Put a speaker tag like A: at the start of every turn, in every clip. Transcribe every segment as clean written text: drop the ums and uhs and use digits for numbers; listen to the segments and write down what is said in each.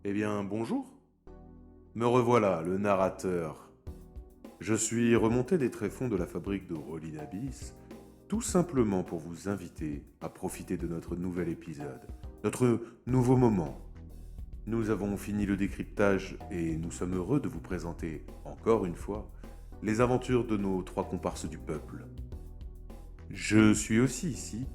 A: Eh bien, bonjour. Me revoilà, le narrateur. Je suis remonté des tréfonds de la fabrique de Rolling Abyss, tout simplement pour vous inviter à profiter de notre nouvel épisode, notre nouveau moment. Nous avons fini le décryptage et nous sommes heureux de vous présenter, encore une fois, les aventures de nos trois comparses du peuple. Je suis aussi ici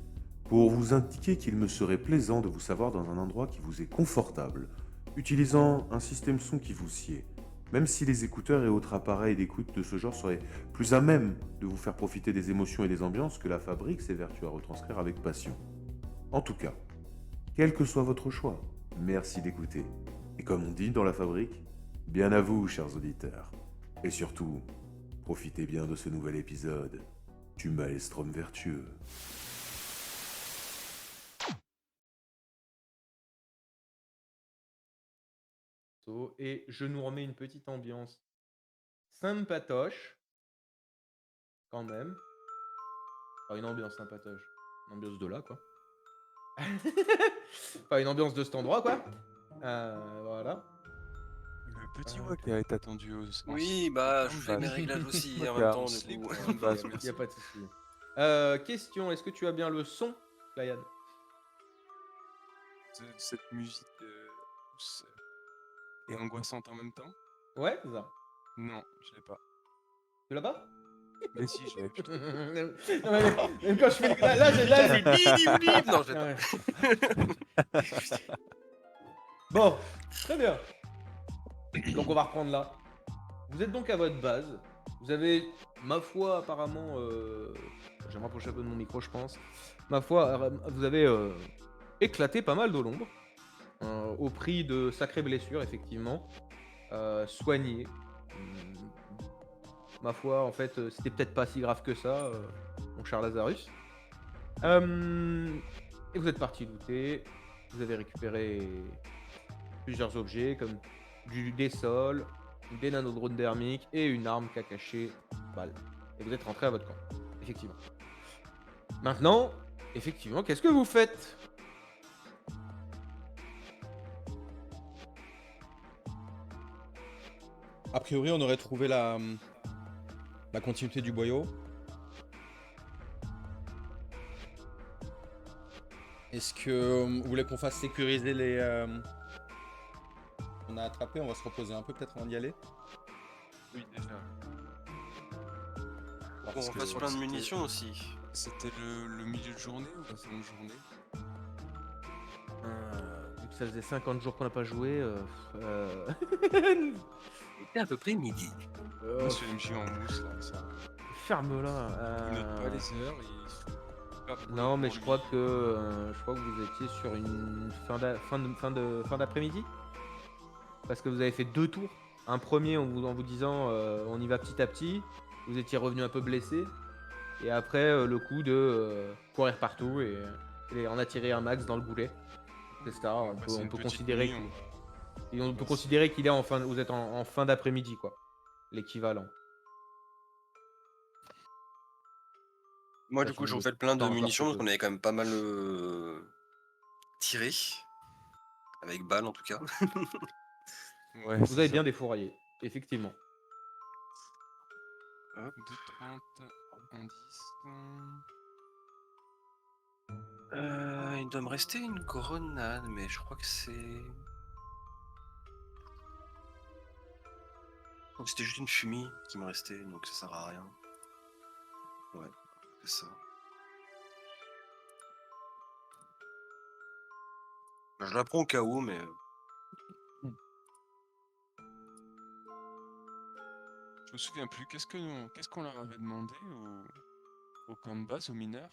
A: pour vous indiquer qu'il me serait plaisant de vous savoir dans un endroit qui vous est confortable, utilisant un système son qui vous sied, même si les écouteurs et autres appareils d'écoute de ce genre seraient plus à même de vous faire profiter des émotions et des ambiances que la fabrique s'évertue à retranscrire avec passion. En tout cas, quel que soit votre choix, merci d'écouter. Et comme on dit dans la fabrique, bien à vous, chers auditeurs. Et surtout, profitez bien de ce nouvel épisode du Maelstrom vertueux.
B: Et je nous remets une petite ambiance sympatoche, quand même. Enfin, une ambiance sympatoche. Une ambiance de là, quoi. Enfin, une ambiance de cet endroit, quoi. Voilà.
C: Le petit Waka est attendu en
D: Oui, bah, je fais mes réglages aussi en même
C: Waka,
D: temps,
C: en
D: du
C: slip
D: coup.
C: ou en basse,
B: Il n'y
C: merci.
B: a pas de souci. Question, est-ce que tu as bien le son, Playad?
C: Cette musique douce et angoissante en même temps?
B: Ouais, c'est ça.
C: Non, je l'ai pas.
B: Tu l'as pas?
C: Mais si, je l'ai, putain.
B: Non, mais quand je fais le... Là,
D: C'est bim, bim. Non, je l'ai pas.
B: Bon, très bien. Donc on va reprendre là. Vous êtes donc à votre base. Vous avez, ma foi, apparemment... Je vais me rapprocher un peu de mon micro, je pense. Ma foi, vous avez éclaté pas mal de l'ombre. Au prix de sacrées blessures, effectivement. Soignées. Ma foi, en fait, c'était peut-être pas si grave que ça, mon cher Lazarus. Et vous êtes parti looter. Vous avez récupéré plusieurs objets comme des sols, des nanodrones dermiques et une arme qu'a caché balle. Et vous êtes rentré à votre camp. Effectivement. Maintenant, effectivement, qu'est-ce que vous faites?
E: A priori, on aurait trouvé la continuité du boyau. Est-ce que vous voulez qu'on fasse sécuriser les... On a attrapé, on va se reposer un peu peut-être avant d'y aller.
C: Oui, déjà.
D: On passe plein de munitions aussi.
C: C'était le milieu de journée ou la fin de journée?
B: Vu que ça faisait 50 jours qu'on n'a pas joué,
D: C'était à peu près midi.
C: Moi, sur MJ en mousse, là, ça.
B: ferme-la.
C: Il note pas les heures et...
B: Non, mais je crois que vous étiez sur une fin d'après-midi. Parce que vous avez fait 2 tours. Un premier en vous disant on y va petit à petit. Vous étiez revenu un peu blessé. Et après le coup de courir partout et en attirer un max dans le boulet. C'est ça. On peut considérer qu'il est en fin. Vous êtes en fin d'après-midi, quoi. L'équivalent.
D: Moi, du coup, je refais plein de
B: Pas encore
D: munitions
B: très
D: parce
B: peu.
D: qu'on avait quand même pas mal tiré. Avec balle, en tout cas.
C: Ouais,
B: Vous avez bien défouraillé, effectivement.
C: Hop, 2,30, 1,10.
D: Il doit me rester une grenade, mais je crois que c'est... Donc, c'était juste une fumée qui me restait, donc ça sert à rien. Ouais, c'est ça. Je la prends au cas où, mais...
C: Je me souviens plus, qu'est-ce qu'on leur avait demandé au camp de base, aux mineurs?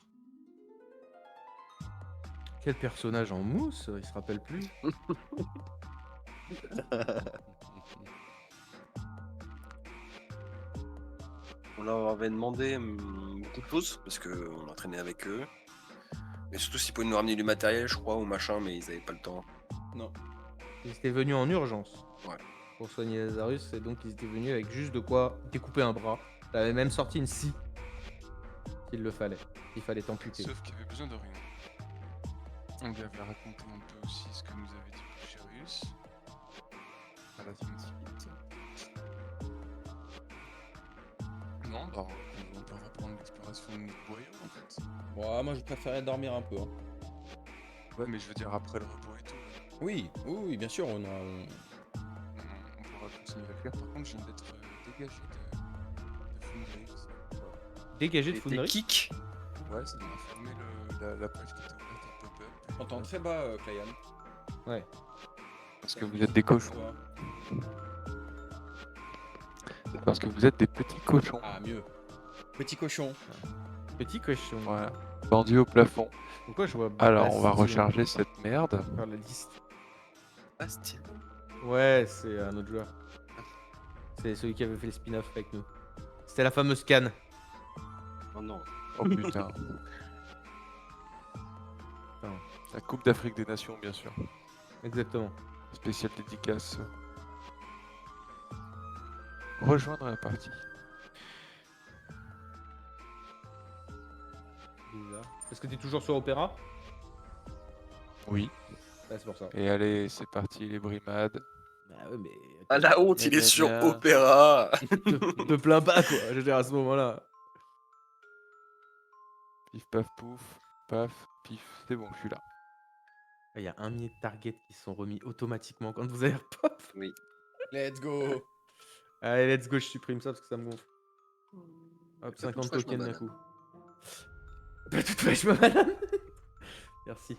B: Quel personnage en mousse? Il se rappelle plus.
D: On leur avait demandé beaucoup de choses, parce qu'on a traîné avec eux. Mais surtout s'ils pouvaient nous ramener du matériel, je crois, ou machin, mais ils avaient pas le temps.
E: Non.
B: Ils étaient venus en urgence.
D: Ouais.
B: Pour soigner Lazarus, et donc ils étaient venus avec juste de quoi découper un bras. Il avait même sorti une scie. S'il le fallait. Il fallait t'amputer.
C: Sauf qu'il avait besoin de rien. On lui avait raconté un peu aussi ce que nous avait dit Pugerius. l'installation de site. Non, bah, on peut reprendre l'exploration de notre boyau en fait.
E: Ouais, moi je préférais dormir un peu. Hein.
C: Ouais, mais je veux dire après le repos et tout.
E: Oui, oui, oui, bien sûr.
C: On pourra continuer à faire. Par contre, je viens d'être dégagé de Foundry. Je sais pas pourquoi.
B: Dégagé de
D: Et t'es
B: Foundry.
D: kick.
C: Ouais, ça m'a fermé la page qui était ouverte en pop-up.
E: T'entends très bas, Clayan.
B: Ouais.
C: Parce que vous êtes des cochons. C'est parce que vous êtes des petits cochons.
E: Ah, mieux. Petit cochon.
B: Petit cochon.
C: Voilà. Pendu au plafond.
B: Pourquoi je vois
C: Alors, on va
B: Bastien
C: recharger cette merde.
B: faire la liste.
D: Bastien.
B: Ouais, c'est un autre joueur. C'est celui qui avait fait le spin-off avec nous. C'était la fameuse canne.
D: Oh non.
C: Oh putain.
B: Attends.
C: La Coupe d'Afrique des Nations, bien sûr.
B: Exactement.
C: Spéciale dédicace. Rejoindre la partie.
B: Bizarre. Est-ce que t'es toujours sur Opéra?
C: Oui.
B: Ouais, c'est pour ça.
C: Et allez, c'est parti, les brimades.
B: Bah ouais, mais.
D: À la honte, il
C: Gna,
D: est
C: gna,
D: sur
C: gna.
D: Opéra.
B: Te plains pas, quoi. Je veux dire, à ce moment-là.
C: Pif, paf, pouf. Paf, pif. C'est bon, je suis là.
B: Il y a un millier de targets qui sont remis automatiquement quand vous avez pop.
D: Oui.
E: Let's go.
B: Allez, let's go, je supprime ça parce que ça me gonfle. Hop,
D: Bah,
B: 50
D: toutefois, je me
B: tokens d'un
D: balade.
B: coup. Bah, toutefois, je me balade. Merci.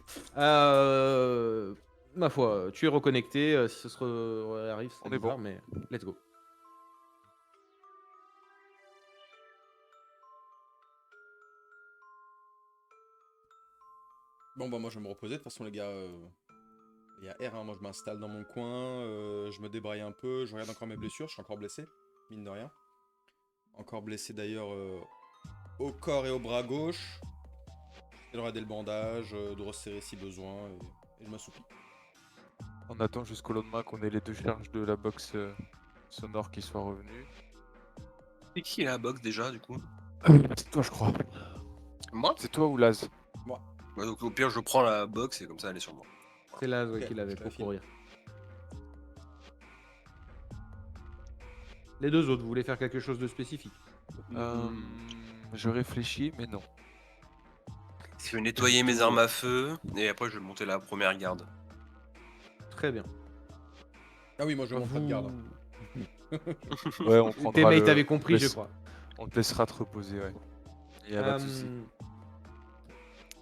B: Ma foi, tu es reconnecté. Si ce se arrive,
C: On
B: c'est
C: est
B: bizarre,
C: bon.
B: mais let's go.
E: Bon, bah, moi je vais me reposer. De toute façon, les gars, il y a R, hein. Moi je m'installe dans mon coin. Je me débraille un peu. Je regarde encore mes blessures. Je suis encore blessé, mine de rien. Encore blessé d'ailleurs au corps et au bras gauche. Il aura le bandage, de resserrer si besoin. Et je m'assoupis.
C: On attend jusqu'au lendemain qu'on ait les 2 charges de la box sonore qui soient revenues.
D: C'est qui la box déjà, du coup?
C: C'est toi, je crois.
D: Moi?
C: C'est toi ou Laz?
D: Ouais, donc au pire, je prends la box et comme ça, elle est sur moi.
B: C'est là ouais,
E: Ok,
B: qu'il avait
E: je la
B: pour
E: file.
B: courir. Les deux autres, vous voulez faire quelque chose de spécifique?
C: Je réfléchis, mais non.
D: Je vais nettoyer mes armes à feu et après, je vais monter la première garde.
B: Très bien.
E: Ah oui, moi je monte pas de garde.
C: Ouais, on prendra
B: Tes mates
C: le-
B: avaient compris,
C: on
B: je
C: laisse-
B: crois.
C: On te laissera te reposer, ouais. Y a pas de souci.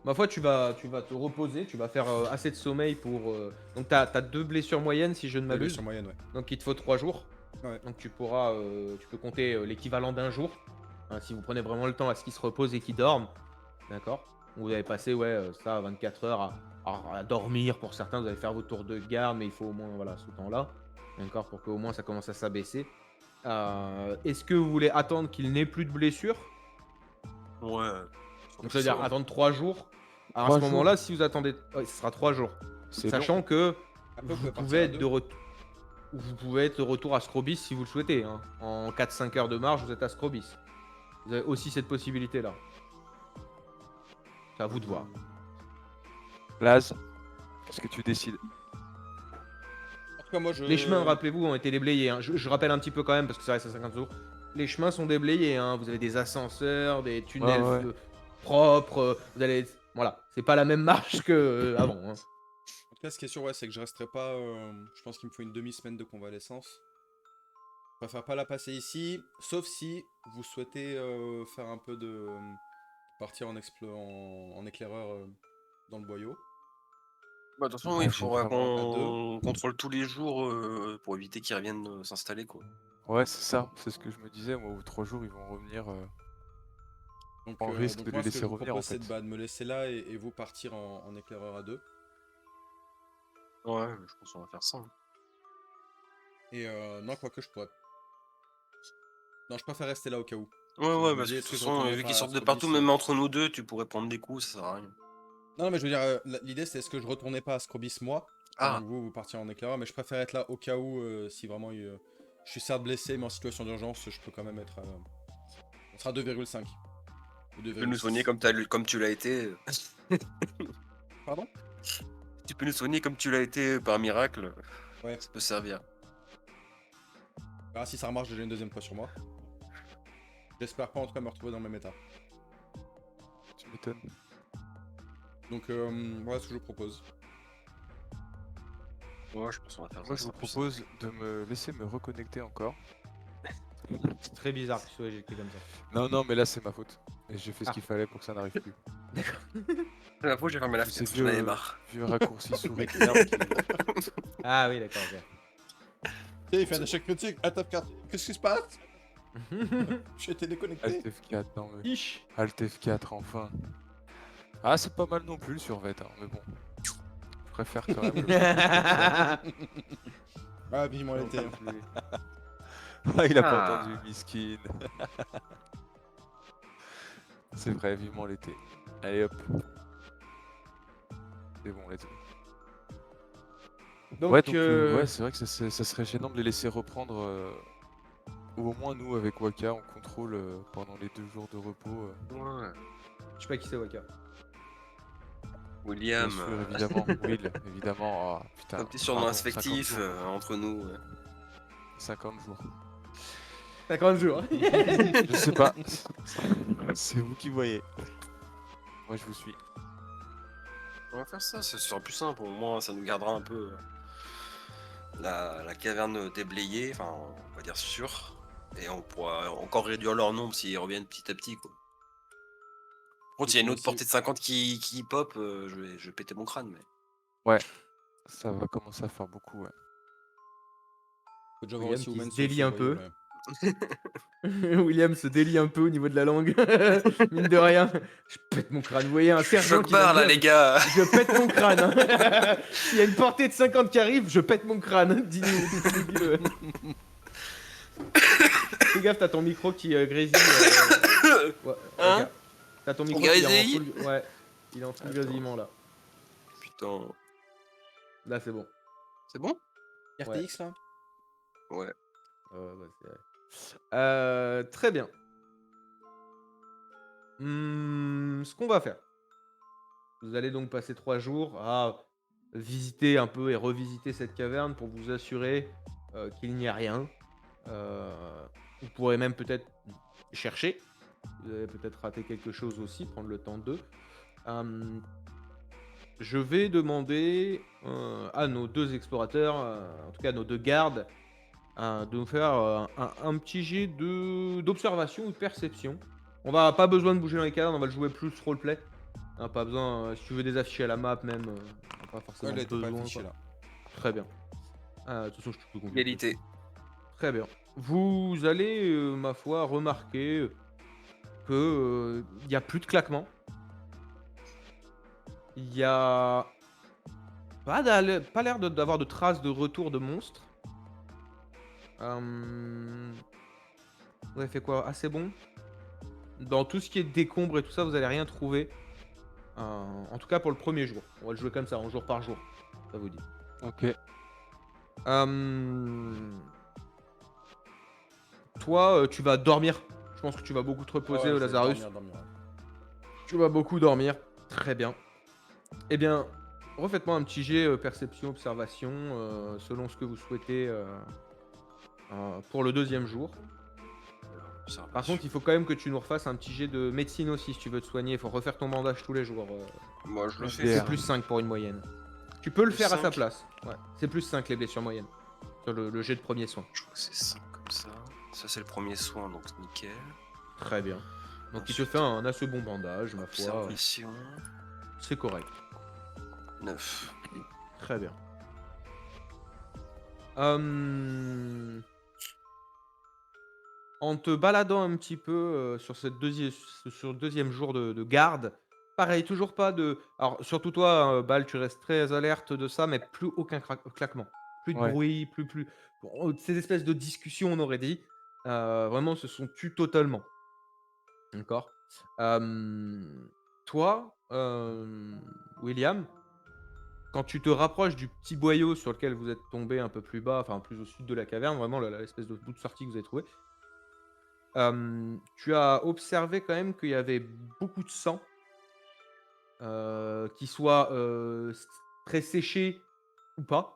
B: Ma foi, tu vas te reposer, tu vas faire assez de sommeil pour. Donc, t'as 2 blessures moyennes, si je ne m'abuse.
E: Sur moyenne, ouais.
B: Donc, il te faut 3 jours.
E: Ouais.
B: Donc, tu peux compter l'équivalent d'un jour. Hein, si vous prenez vraiment le temps à ce qu'ils se reposent et qu'ils dorment. D'accord. Vous avez passé, 24 heures à dormir. Pour certains, vous allez faire vos tours de garde, mais il faut au moins, ce temps-là. D'accord. Pour qu'au moins ça commence à s'abaisser. Est-ce que vous voulez attendre qu'il n'ait plus de blessures?
D: Ouais.
B: Donc, ça veut dire attendre 3 jours. Alors,
C: 3
B: à ce moment-là, si vous attendez. Ouais, ce sera 3 jours.
C: C'est
B: Sachant que
E: Après,
B: vous
E: partir
B: pouvez
E: à
B: être
E: deux.
B: vous pouvez être de retour à Scrobis si vous le souhaitez. Hein. En 4-5 heures de marche, vous êtes à Scrobis. Vous avez aussi cette possibilité-là. C'est à vous de voir.
C: Laz, qu'est-ce que tu décides?
E: En tout cas, moi je.
B: Les chemins, rappelez-vous, ont été déblayés. Hein. Je rappelle un petit peu quand même, parce que ça reste à 50 jours. Les chemins sont déblayés. Hein. Vous avez des ascenseurs, des tunnels
C: Ouais.
B: propres. Vous allez. Voilà. C'est pas la même marche que avant. Hein.
E: En tout cas, ce qui est sûr, ouais, c'est que je resterai pas. Je pense qu'il me faut une demi-semaine de convalescence. Je préfère pas la passer ici, sauf si vous souhaitez faire un peu de. Partir en éclaireur dans le boyau.
D: Bah, de toute façon,
C: Ouais,
D: il
C: j'ai
D: faudra
C: vraiment
D: qu'on contrôle tous les jours pour éviter qu'ils reviennent s'installer, quoi.
C: Ouais, c'est ça, c'est ce que je me disais. Moi, au 3 jours, ils vont revenir.
E: Donc,
C: On risque de
E: moi,
C: les
E: ce que
C: laisser
E: je vous
C: revenir, en
E: propose, c'est
C: fait.
E: de me laisser là et vous partir en éclaireur à deux.
D: Ouais, je pense qu'on va faire ça. Hein.
E: Et non, quoique je pourrais. Non, je préfère rester là au cas où.
D: Ouais,
E: Je
D: ouais,
E: me
D: parce
E: dis,
D: que de
E: est-ce
D: toute
E: que je
D: façon,
E: retournerai
D: vu
E: pas
D: qu'ils
E: à
D: sortent de
E: Scrobis,
D: partout, même entre nous deux, tu pourrais prendre des coups, ça sert à rien.
E: Non, mais je veux dire, l'idée c'est est-ce que je retournais pas à Scrobis moi,
D: Ah.
E: pendant que vous partiez en éclaireur, mais je préfère être là au cas où, si vraiment je suis certes blessé, mais en situation d'urgence, je peux quand même être. On sera 2,5. Ou
D: Tu peux nous
E: 2,6.
D: soigner comme tu l'as été.
E: Pardon?
D: Tu peux nous soigner comme tu l'as été par miracle.
E: Ouais.
D: Ça peut servir.
E: Ah, si ça remarche déjà une deuxième fois sur moi. J'espère pas en tout cas me retrouver dans le même état.
C: Tu m'étonnes.
E: Donc voilà ce que je vous propose.
D: Ouais, je pense qu'on va faire
C: Moi,
D: ça.
C: je vous
D: c'est plus simple.
C: propose de me laisser me reconnecter encore.
B: C'est très bizarre que tu sois éjecté comme ça.
C: Non, non, mais là, c'est ma faute. Et j'ai fait ce
B: Ah.
C: qu'il fallait pour que ça n'arrive plus.
D: C'est ma faute, j'ai fermé la
C: Tous ces
D: fenêtre, j'en avais
C: vieux,
D: marre.
C: vieux raccourcis sous Requiem qui...
B: Ah oui, d'accord, ok.
E: Et il fait un échec critique, Alt F4. Qu'est-ce qui se passe? J'ai été déconnecté.
C: Alt F4, non mais...
B: Ish.
C: Alt F4, enfin. Ah, c'est pas mal non plus le survêt, hein, mais bon. Je préfère quand même le...
E: Ah, vivement l'été.
C: Ah, il a pas
D: Ah.
C: entendu, miskin. C'est vrai, vivement l'été. Allez hop. C'est bon, let's go.
B: Donc,
C: Ouais, donc ouais, c'est vrai que ça serait gênant de les laisser reprendre, ou au moins nous avec Waka, on contrôle pendant les 2 jours de repos.
D: Ouais.
B: je sais pas qui c'est Waka.
D: William,
C: Bien sûr, évidemment, Will, évidemment. Oh, putain,
D: un petit surnom
C: pardon,
D: inspectif
C: 50 jours,
D: entre nous. Ouais.
C: 50 jours.
B: 50 jours.
C: Je sais pas. C'est vous qui voyez. Moi, je vous suis.
D: On va faire ça, ce sera plus simple. Au moins, ça nous gardera un peu la caverne déblayée, enfin, on va dire sûre. Et on pourra encore réduire leur nombre s'ils reviennent petit à petit. Quoi. Par contre, s'il y a une autre portée de 50 qui pop, je vais péter mon crâne. Mais...
C: Ouais, ça va commencer à faire beaucoup, ouais.
E: Faut déjà voir
B: William
E: aussi où
B: qui
E: mène
B: se
E: son
B: délie un
E: voyou,
B: peu.
E: là.
B: William se délie un peu au niveau de la langue. Mine de rien. Je pète mon crâne. Vous voyez un sergent
D: Je
B: qui va
D: pars là,
B: venir,
D: les gars.
B: je pète mon crâne. Hein. S'il y a une portée de 50 qui arrive, je pète mon crâne. Dis-le. Fais gaffe, t'as ton micro qui grésille. Ouais,
D: Hein
B: regarde. T'as ton micro
D: Grésille
B: qui est en full... Ouais, il est en full
D: Attends.
B: grésillement là.
D: Putain.
B: Là, c'est bon.
D: C'est bon?
E: RTX là?
D: Ouais.
B: Très bien. Ce qu'on va faire. Vous allez donc passer 3 jours à visiter un peu et revisiter cette caverne pour vous assurer qu'il n'y a rien. Vous pourrez même peut-être chercher. Vous avez peut-être raté quelque chose aussi, prendre le temps d'eux. Je vais demander à nos 2 explorateurs, en tout cas à nos 2 gardes, de nous faire un petit jet d'observation ou de perception. On va pas besoin de bouger dans les cavernes, on va le jouer plus roleplay. Pas besoin, si tu veux des afficher à la map même, on a pas forcément
E: Ouais, là, il était pas
B: besoin.
E: affiché
B: Quoi.
E: là.
B: Très bien. De toute façon, je te peux conduire.
D: Égalité.
B: Très bien. Vous allez, ma foi, remarquer que il y a plus de claquements. Il y a pas l'air d'avoir de traces de retour de monstres. Vous avez fait quoi? Assez bon. Dans tout ce qui est décombres et tout ça, vous allez rien trouver. En tout cas pour le premier jour. On va le jouer comme ça, en jour par jour. Ça vous dit.
C: Ok.
B: Toi, tu vas dormir. Je pense que tu vas beaucoup te reposer,
E: Ouais, je vais
B: Lazarus.
E: dormir, ouais.
B: Tu vas beaucoup dormir. Très bien. Eh bien, refaites-moi un petit jet perception, observation, selon ce que vous souhaitez pour le deuxième jour. Par contre, il faut quand même que tu nous refasses un petit jet de médecine aussi si tu veux te soigner. Il faut refaire ton bandage tous les jours.
D: Moi, je le fais.
C: Yeah.
B: C'est plus 5 pour une moyenne. Tu peux le
D: Plus
B: faire à sa
D: 5?
B: place. Ouais. C'est plus 5 les blessures moyennes. Sur le jet de premier soin.
D: Je crois que c'est 5 comme ça. Ça, c'est le premier soin, donc nickel.
B: Très bien. Donc il te
D: Ensuite,
B: fait un assez bon bandage, ma foi.
D: Observation.
B: C'est correct.
D: 9.
B: Très bien. En te baladant un petit peu sur sur le deuxième jour de garde, pareil, toujours pas de... Alors, surtout toi, Bal, tu restes très alerte de ça, mais plus aucun claquement. Plus de
C: Ouais.
B: bruit, plus... Bon, ces espèces de discussions, on aurait dit, vraiment se sont tues totalement. D'accord. Toi, William, quand tu te rapproches du petit boyau sur lequel vous êtes tombé un peu plus bas, enfin plus au sud de la caverne, vraiment l'espèce de bout de sortie que vous avez trouvé, tu as observé quand même qu'il y avait beaucoup de sang, qui soit très séché ou pas.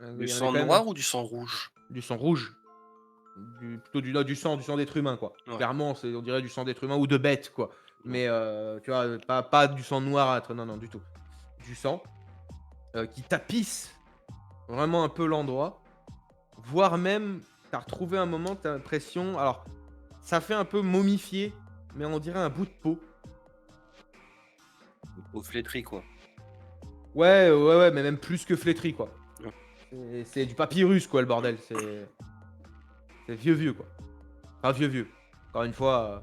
B: Il
D: Du
B: y en avait
D: sang
B: quand même
D: noir ou du sang rouge?
B: du sang rouge. Plutôt du sang d'être humain, quoi.
D: Ouais.
B: Clairement, on dirait du sang d'être humain ou de bête, quoi. Mais tu vois, pas du sang noirâtre, non, non, du tout. Du sang qui tapisse vraiment un peu l'endroit, voire même, tu as retrouvé un moment, tu as l'impression alors, ça fait un peu momifié, mais on dirait un bout de peau.
D: Au flétri, quoi.
B: Ouais, ouais, ouais, mais même plus que flétri, quoi.
D: Ouais.
B: C'est du papyrus, quoi, le bordel. C'est vieux, quoi. Enfin, vieux. Encore une fois,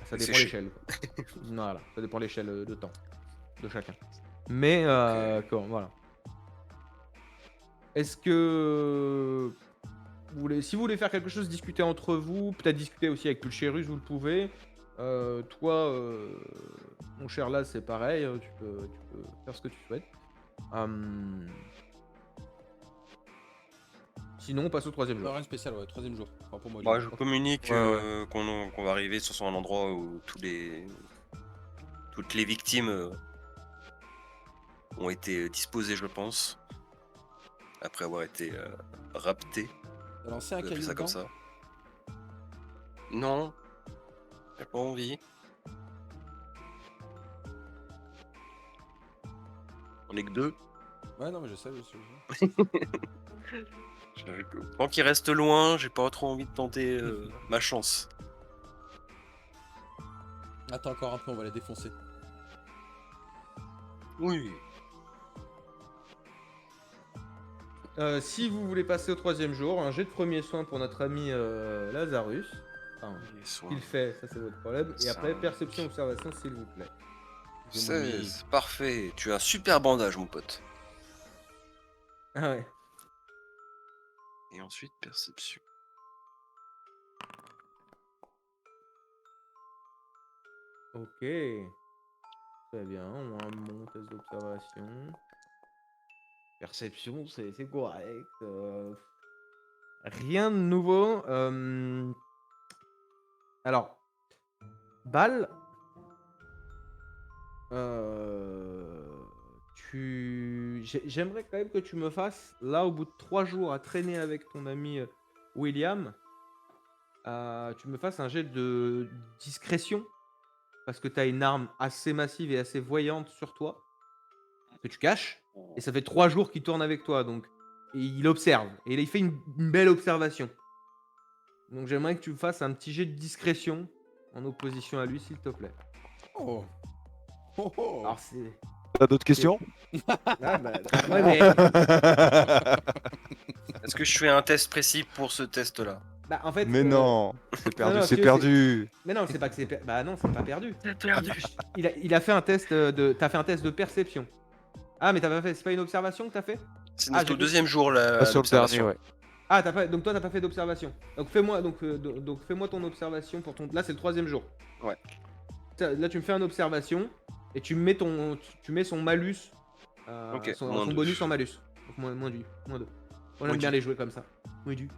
B: ça
D: Et
B: dépend
D: séché.
B: l'échelle, quoi. Voilà, ça dépend l'échelle de temps de chacun. Mais voilà. Est-ce que si vous voulez faire quelque chose, discuter entre vous, peut-être discuter aussi avec Pulcherus, vous le pouvez. Toi, mon cher Laz, c'est pareil, tu peux faire ce que tu souhaites. Hem, Sinon, on passe au troisième
E: Non,
B: jour.
E: rien de spécial, ouais, troisième jour. Enfin, pour moi, du
D: Bah,
E: moins.
D: je communique
B: Ouais, ouais.
D: qu'on va arriver sur un endroit où toutes les victimes ont été disposées, je pense, après avoir été raptées.
E: T'as lancé un
D: On appelle
E: caillou
D: ça comme
E: dedans?
D: ça. Non, j'ai pas envie. On est que deux.
E: Ouais, non, mais je sais, je sais.
D: Tant qu'il reste loin, j'ai pas trop envie de tenter ma chance.
E: Attends encore un peu, on va les défoncer.
D: Oui.
B: Si vous voulez passer au troisième jour, un jet de premier soin pour notre ami Lazarus. Enfin,
D: Les soins.
B: qu'il fait, ça c'est votre problème. Et après,
D: Cinq.
B: perception, observation, s'il vous plaît. Je m'en mis-
D: 16, parfait. Tu as un super bandage, mon pote.
B: Ah ouais.
D: Et ensuite, perception.
B: Ok. Très bien, on a un bon test d'observation. Perception, c'est correct. Rien de nouveau. Alors, Bal, j'aimerais quand même que tu me fasses, là, au bout de 3 jours à traîner avec ton ami William, tu me fasses un jet de discrétion. Parce que tu as une arme assez massive et assez voyante sur toi, que tu caches. Et ça fait 3 jours qu'il tourne avec toi, donc. Et il observe. Et là, il fait une belle observation. Donc j'aimerais que tu me fasses un petit jet de discrétion en opposition à lui, s'il te plaît.
E: Oh! Oh oh!
B: Alors c'est.
F: T'as d'autres questions?
B: Ah bah. Ouais, mais.
D: Est-ce que je fais un test précis pour ce test-là?
B: Bah, en fait.
F: Mais non, c'est perdu,
B: non,
F: c'est
B: si,
F: perdu.
B: Mais non, c'est pas que c'est. Bah non, c'est pas perdu.
D: Perdu.
B: Il a fait un test de. T'as fait un test de perception. Ah, mais t'as pas fait. C'est pas une observation que t'as fait?
D: C'est
B: Ah,
D: notre
B: j'ai cru-
D: deuxième jour,
F: Pas sur le dernier,
D: l'observation.
F: ouais.
B: Ah, donc toi, t'as pas fait d'observation. Donc fais-moi fais-moi ton observation pour ton. Là, c'est le troisième jour.
D: Ouais.
B: Là, tu me fais une observation et tu mets tu mets son malus,
D: Ok,
B: son
D: moins deux.
B: bonus en malus. Donc moins du, moins 2. Moi, j'aime bien les jouer comme ça. Moins du.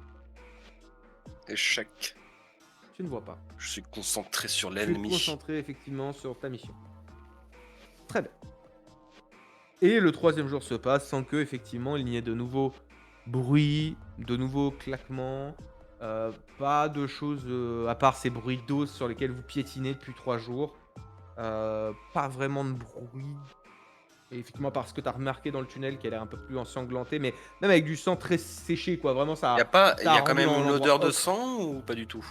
D: Échec.
B: Tu ne vois pas.
D: Je suis concentré sur
B: Tu es
D: l'ennemi.
B: concentré effectivement sur ta mission. Très bien. Et le troisième jour se passe sans que effectivement il n'y ait de nouveaux bruits, de nouveaux claquements, pas de choses à part ces bruits d'os sur lesquels vous piétinez depuis 3 jours. Pas vraiment de bruit. Et effectivement, parce que tu as remarqué dans le tunnel qui a l'air un peu plus ensanglanté, mais même avec du sang très séché, quoi. Vraiment, ça.
D: Il y
B: ça
D: a quand
B: rendu
D: même
B: dans
D: une
B: l'endroit
D: odeur de
B: ocre.
D: sang ou pas du tout?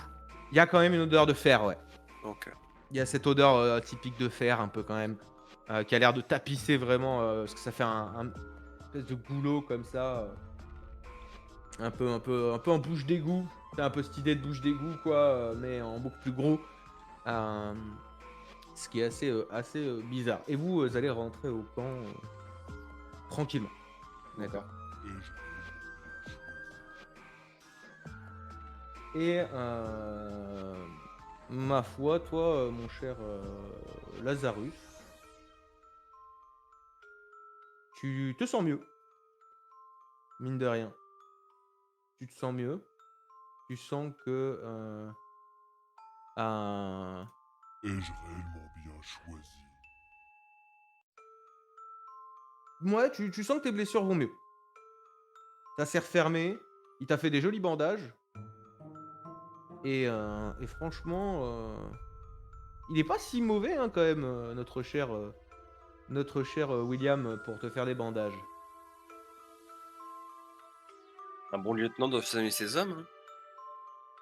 B: Il y a quand même une odeur de fer, ouais.
D: Ok.
B: Il y a cette odeur typique de fer, un peu quand même, qui a l'air de tapisser vraiment, parce que ça fait un espèce de goulot comme ça, un peu en bouche d'égout. C'est un peu cette idée de bouche d'égout, quoi, mais en beaucoup plus gros. Euh, Ce qui est assez bizarre. Et vous allez rentrer au camp tranquillement. D'accord. Et ma foi, toi, mon cher Lazarus, tu te sens mieux. Mine de rien. Tu te sens mieux. Tu sens que...
G: Ai-je réellement bien choisi?
B: Ouais, tu sens que tes blessures vont mieux. Ça s'est refermé. Il t'a fait des jolis bandages. Et franchement, il est pas si mauvais hein, quand même, notre cher William, pour te faire des bandages.
D: Un bon lieutenant doit s'amuser ses hommes, hein,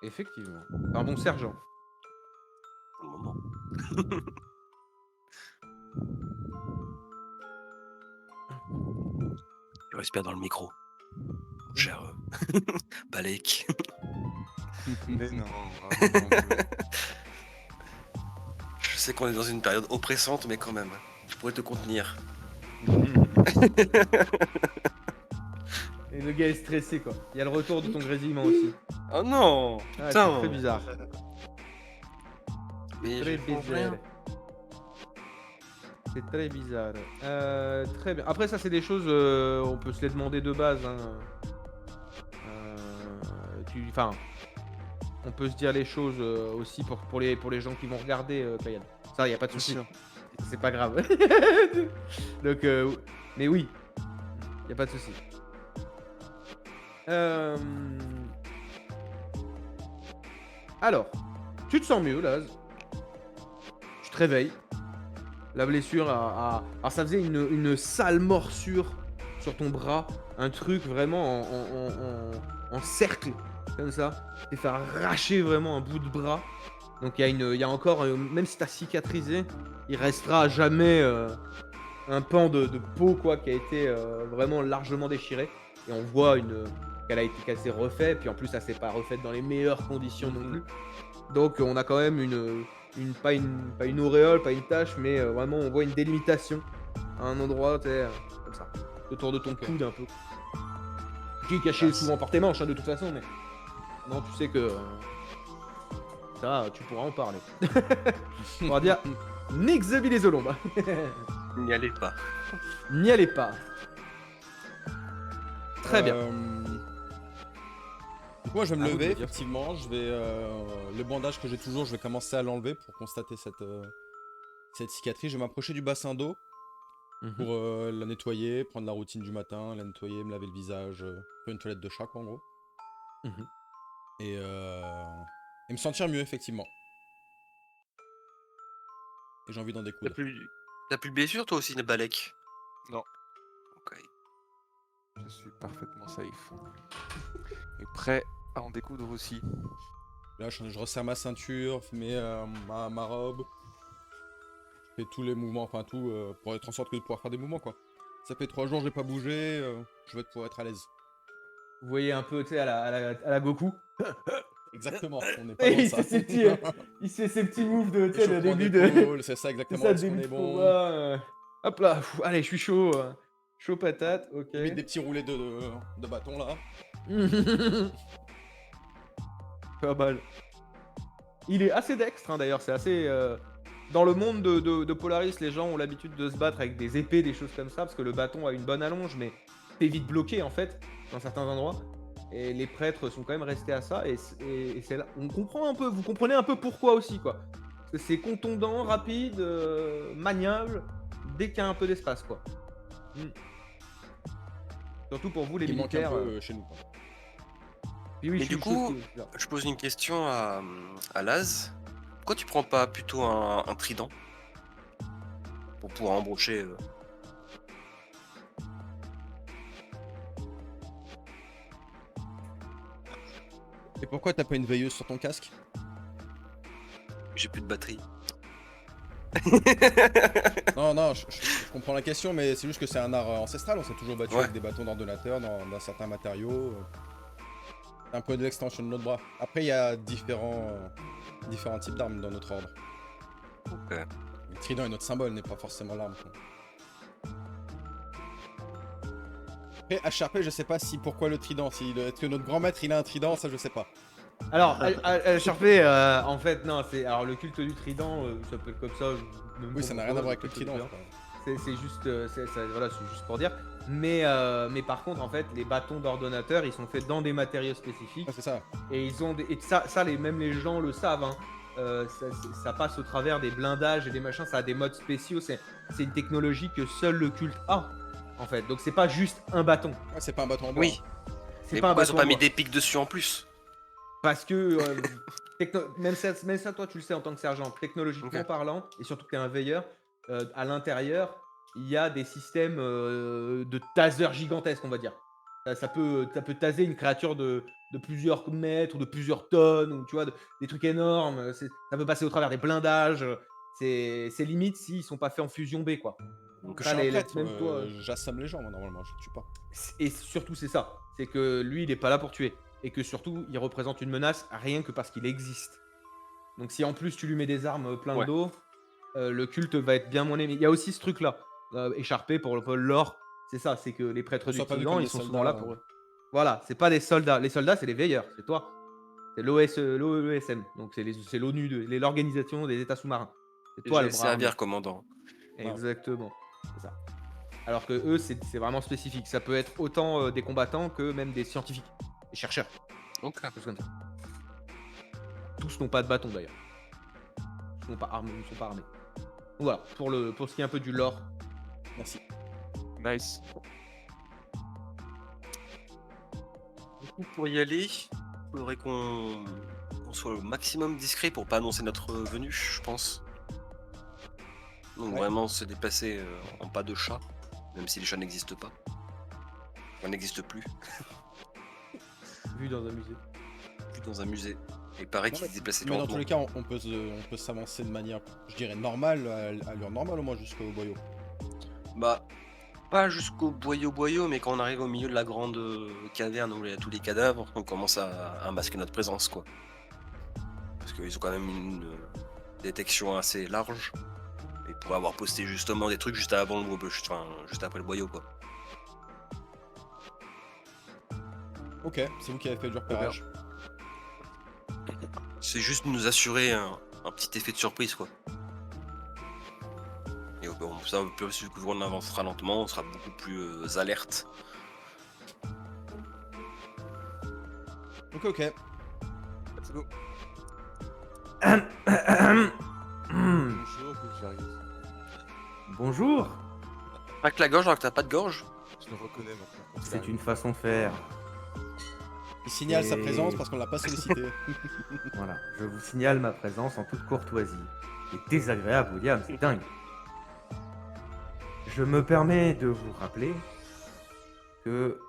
B: Effectivement. Un bon sergent.
D: pour le moment. Tu respires dans le micro, mon cher Balek.
C: Mais non, vraiment, non.
D: Je sais qu'on est dans une période oppressante, mais quand même, je pourrais te contenir.
B: Et le gars est stressé quoi. Il y a le retour de ton grésillement aussi.
D: Oh non,
B: Ah,
D: putain.
B: c'est très bizarre.
D: Mais
B: Très
D: je comprends
B: bizarre.
D: rien.
B: C'est très bizarre. Très bien. Après ça c'est des choses, on peut se les demander de base. Hein. Enfin, on peut se dire les choses aussi pour les gens qui vont regarder Kayan. Ça y a pas de
C: Bien
B: souci.
C: sûr.
B: C'est pas grave. Donc, mais oui, y a pas de souci. Alors, tu te sens mieux, Laz. Tu te réveilles. La blessure alors ça faisait une sale morsure sur ton bras. Un truc vraiment en cercle, comme ça. T'es fait arracher vraiment un bout de bras. Donc il y a encore, même si t'as cicatrisé, il restera à jamais un pan de peau quoi, qui a été vraiment largement déchiré. Et on voit qu'elle s'est refaite, puis en plus elle s'est pas refaite dans les meilleures conditions non plus. Donc on a quand même pas une auréole, pas une tache, mais vraiment on voit une délimitation à un endroit, comme ça, autour de ton coude un peu. Qui est caché souvent par tes manches hein, de toute façon, mais non tu sais que ça tu pourras en parler. On va dire Nix the les Olombes.
D: N'y allez pas.
B: N'y allez pas. Très bien.
E: Donc moi je vais me
B: À vous de
E: lever,
B: me dire.
E: effectivement, je vais le bandage que j'ai toujours, je vais commencer à l'enlever pour constater cette cicatrice. Je vais m'approcher du bassin d'eau pour la nettoyer, prendre la routine du matin, la nettoyer, me laver le visage, faire une toilette de chat quoi en gros.
B: Mhm.
E: Et me sentir mieux effectivement. Et j'ai envie d'en
D: T'as
E: découdre.
D: plus de blessure toi aussi, Balek?
C: Non.
D: Ok.
C: Je suis parfaitement safe. Et prêt à en découdre aussi.
E: Là je resserre ma ceinture, je mets ma robe. Je fais tous les mouvements, enfin tout, pour être en sorte de pouvoir faire des mouvements quoi. Ça fait 3 jours que j'ai pas bougé, je vais pouvoir être à l'aise.
B: Vous voyez un peu, tu sais, à la Goku.
E: Exactement, on n'est pas
B: Et
E: loin de
B: il
E: ça.
B: fait ses petits moves de, tu sais, le
E: Échauffement
B: début de.
E: d'épaule, c'est ça
B: C'est
E: exactement,
B: ça, le
E: est-ce qu'on
B: début
E: est
B: de
E: bon.
B: combat. Hop là, allez, je suis chaud. Chaud patate, ok.
E: Limite des petits roulés de bâton là.
B: Pas mal. Il est assez dextre, hein, d'ailleurs, c'est assez. Dans le monde de Polaris, les gens ont l'habitude de se battre avec des épées, des choses comme ça, parce que le bâton a une bonne allonge, mais t'es vite bloqué en fait, dans certains endroits. Et les prêtres sont quand même restés à ça, et c'est là. On comprend un peu, vous comprenez un peu pourquoi aussi, quoi. Parce que c'est contondant, rapide, maniable, dès qu'il y a un peu d'espace, quoi. Surtout pour vous, les
E: Il manque un
B: militaires.
E: peu chez nous quoi.
B: Puis oui,
D: Mais
B: je
D: du
B: suis
D: coup,
B: chose qui-
D: je pose une question à Laz. Pourquoi tu prends pas plutôt un trident pour pouvoir embrocher
E: Et pourquoi t'as pas une veilleuse sur ton casque?
D: J'ai plus de batterie.
E: Non, je comprends la question, mais c'est juste que c'est un art ancestral, on s'est toujours battu
D: Ouais.
E: avec des bâtons d'ordinateur dans certains matériaux. C'est un peu de l'extension de notre bras. Après, il y a différents types d'armes dans notre ordre.
D: Ok.
E: Le trident est notre symbole, n'est pas forcément l'arme. quoi. Après, HRP, je sais pas si pourquoi le trident. Est-ce que notre grand maître il a un trident, ça je sais pas.
B: Alors, Sharpé, en fait, non, c'est. Alors, le culte du trident, ça s'appelle comme ça.
E: Oui, ça n'a rien à voir avec le trident.
B: C'est juste, voilà, c'est juste pour dire. Mais par contre, en fait, les bâtons d'ordonnateur, ils sont faits dans des matériaux spécifiques.
E: Ouais, c'est ça.
B: Et ils ont et ça même les gens le savent. Hein. Ça passe au travers des blindages et des machins. Ça a des modes spéciaux. C'est une technologie que seul le culte a. En fait, donc c'est pas juste un bâton.
E: Ouais, c'est pas un bâton en bois.
D: Oui.
B: C'est
D: Mais
B: pas un
D: pourquoi ils ont
B: bâton.
D: pas
B: en
D: mis
B: bois.
D: des pics dessus en plus?
B: Parce que même ça, toi, tu le sais en tant que sergent, technologiquement
D: Ok.
B: parlant, et surtout que tu es un veilleur, à l'intérieur, il y a des systèmes de tasers gigantesques, on va dire. Ça peut taser une créature de plusieurs mètres ou de plusieurs tonnes, ou tu vois, des trucs énormes. Ça peut passer au travers des blindages. C'est limite s'ils sont pas faits en fusion B, quoi.
E: Que je
B: Ça,
E: suis un prêtre,
B: même toi.
E: j'assomme les gens, moi, normalement, je ne tue pas.
B: Et surtout, c'est ça. C'est que lui, il est pas là pour tuer. Et que surtout, il représente une menace rien que parce qu'il existe. Donc si en plus tu lui mets des armes plein
D: Ouais.
B: d'eau, le culte va être bien moins aimé. Il y a aussi ce truc-là, écharpé pour le l'or, c'est ça, c'est que les prêtres
E: Qu'on
B: du
E: soit pas vu
B: Tigan,
E: comme
B: ils
E: des
B: sont
E: soldats,
B: souvent là pour voilà, c'est pas des soldats. Les soldats, c'est les veilleurs, c'est toi. C'est l'OESM, donc c'est l'ONU, l'organisation des États sous-marins. C'est toi
D: J'ai
B: le bras armé.
D: servir, commandant.
B: Exactement, c'est ça. Alors que eux, c'est vraiment spécifique. Ça peut être autant des combattants que même des scientifiques, des chercheurs,
D: Ok.
B: des choses comme ça. Tous n'ont pas de bâton d'ailleurs. Tous ne sont pas armés. Donc voilà, pour ce qui est un peu du lore.
E: Merci.
F: Nice.
D: Du coup, pour y aller, il faudrait qu'on soit au maximum discret pour pas annoncer notre venue, je pense. Donc
E: Ouais.
D: vraiment se déplacer en pas de chat, même si les chats n'existent pas. Enfin, n'existent plus,
B: Vu dans un musée.
D: plus dans un musée. Et pareil
E: Non,
D: qu'ils se déplaçaient
E: Mais dans
D: lentement.
E: tous les cas, on peut s'avancer de manière, je dirais, normale, à allure normale au moins jusqu'au boyau.
D: Bah, pas jusqu'au boyau, mais quand on arrive au milieu de la grande caverne où il y a tous les cadavres, on commence à masquer notre présence, quoi. Parce qu'ils ont quand même une détection assez large. Et pour avoir posté justement des trucs juste avant juste après le boyau, quoi.
E: Ok, c'est vous qui avez fait du repérage.
D: C'est juste nous assurer un petit effet de surprise, quoi. Et bon, ça, au plus que on avancera lentement, on sera beaucoup plus alerte.
E: Ok.
C: Let's go.
B: Hmm.
C: Bonjour, j'arrive.
B: Bonjour.
D: Pas que la gorge alors que t'as pas de gorge.
C: Je le reconnais maintenant.
B: C'est une façon de faire.
E: Il signale sa
B: Et-
E: présence parce qu'on l'a pas sollicité.
B: Voilà, je vous signale ma présence en toute courtoisie. C'est désagréable, William, c'est dingue. Je me permets de vous rappeler que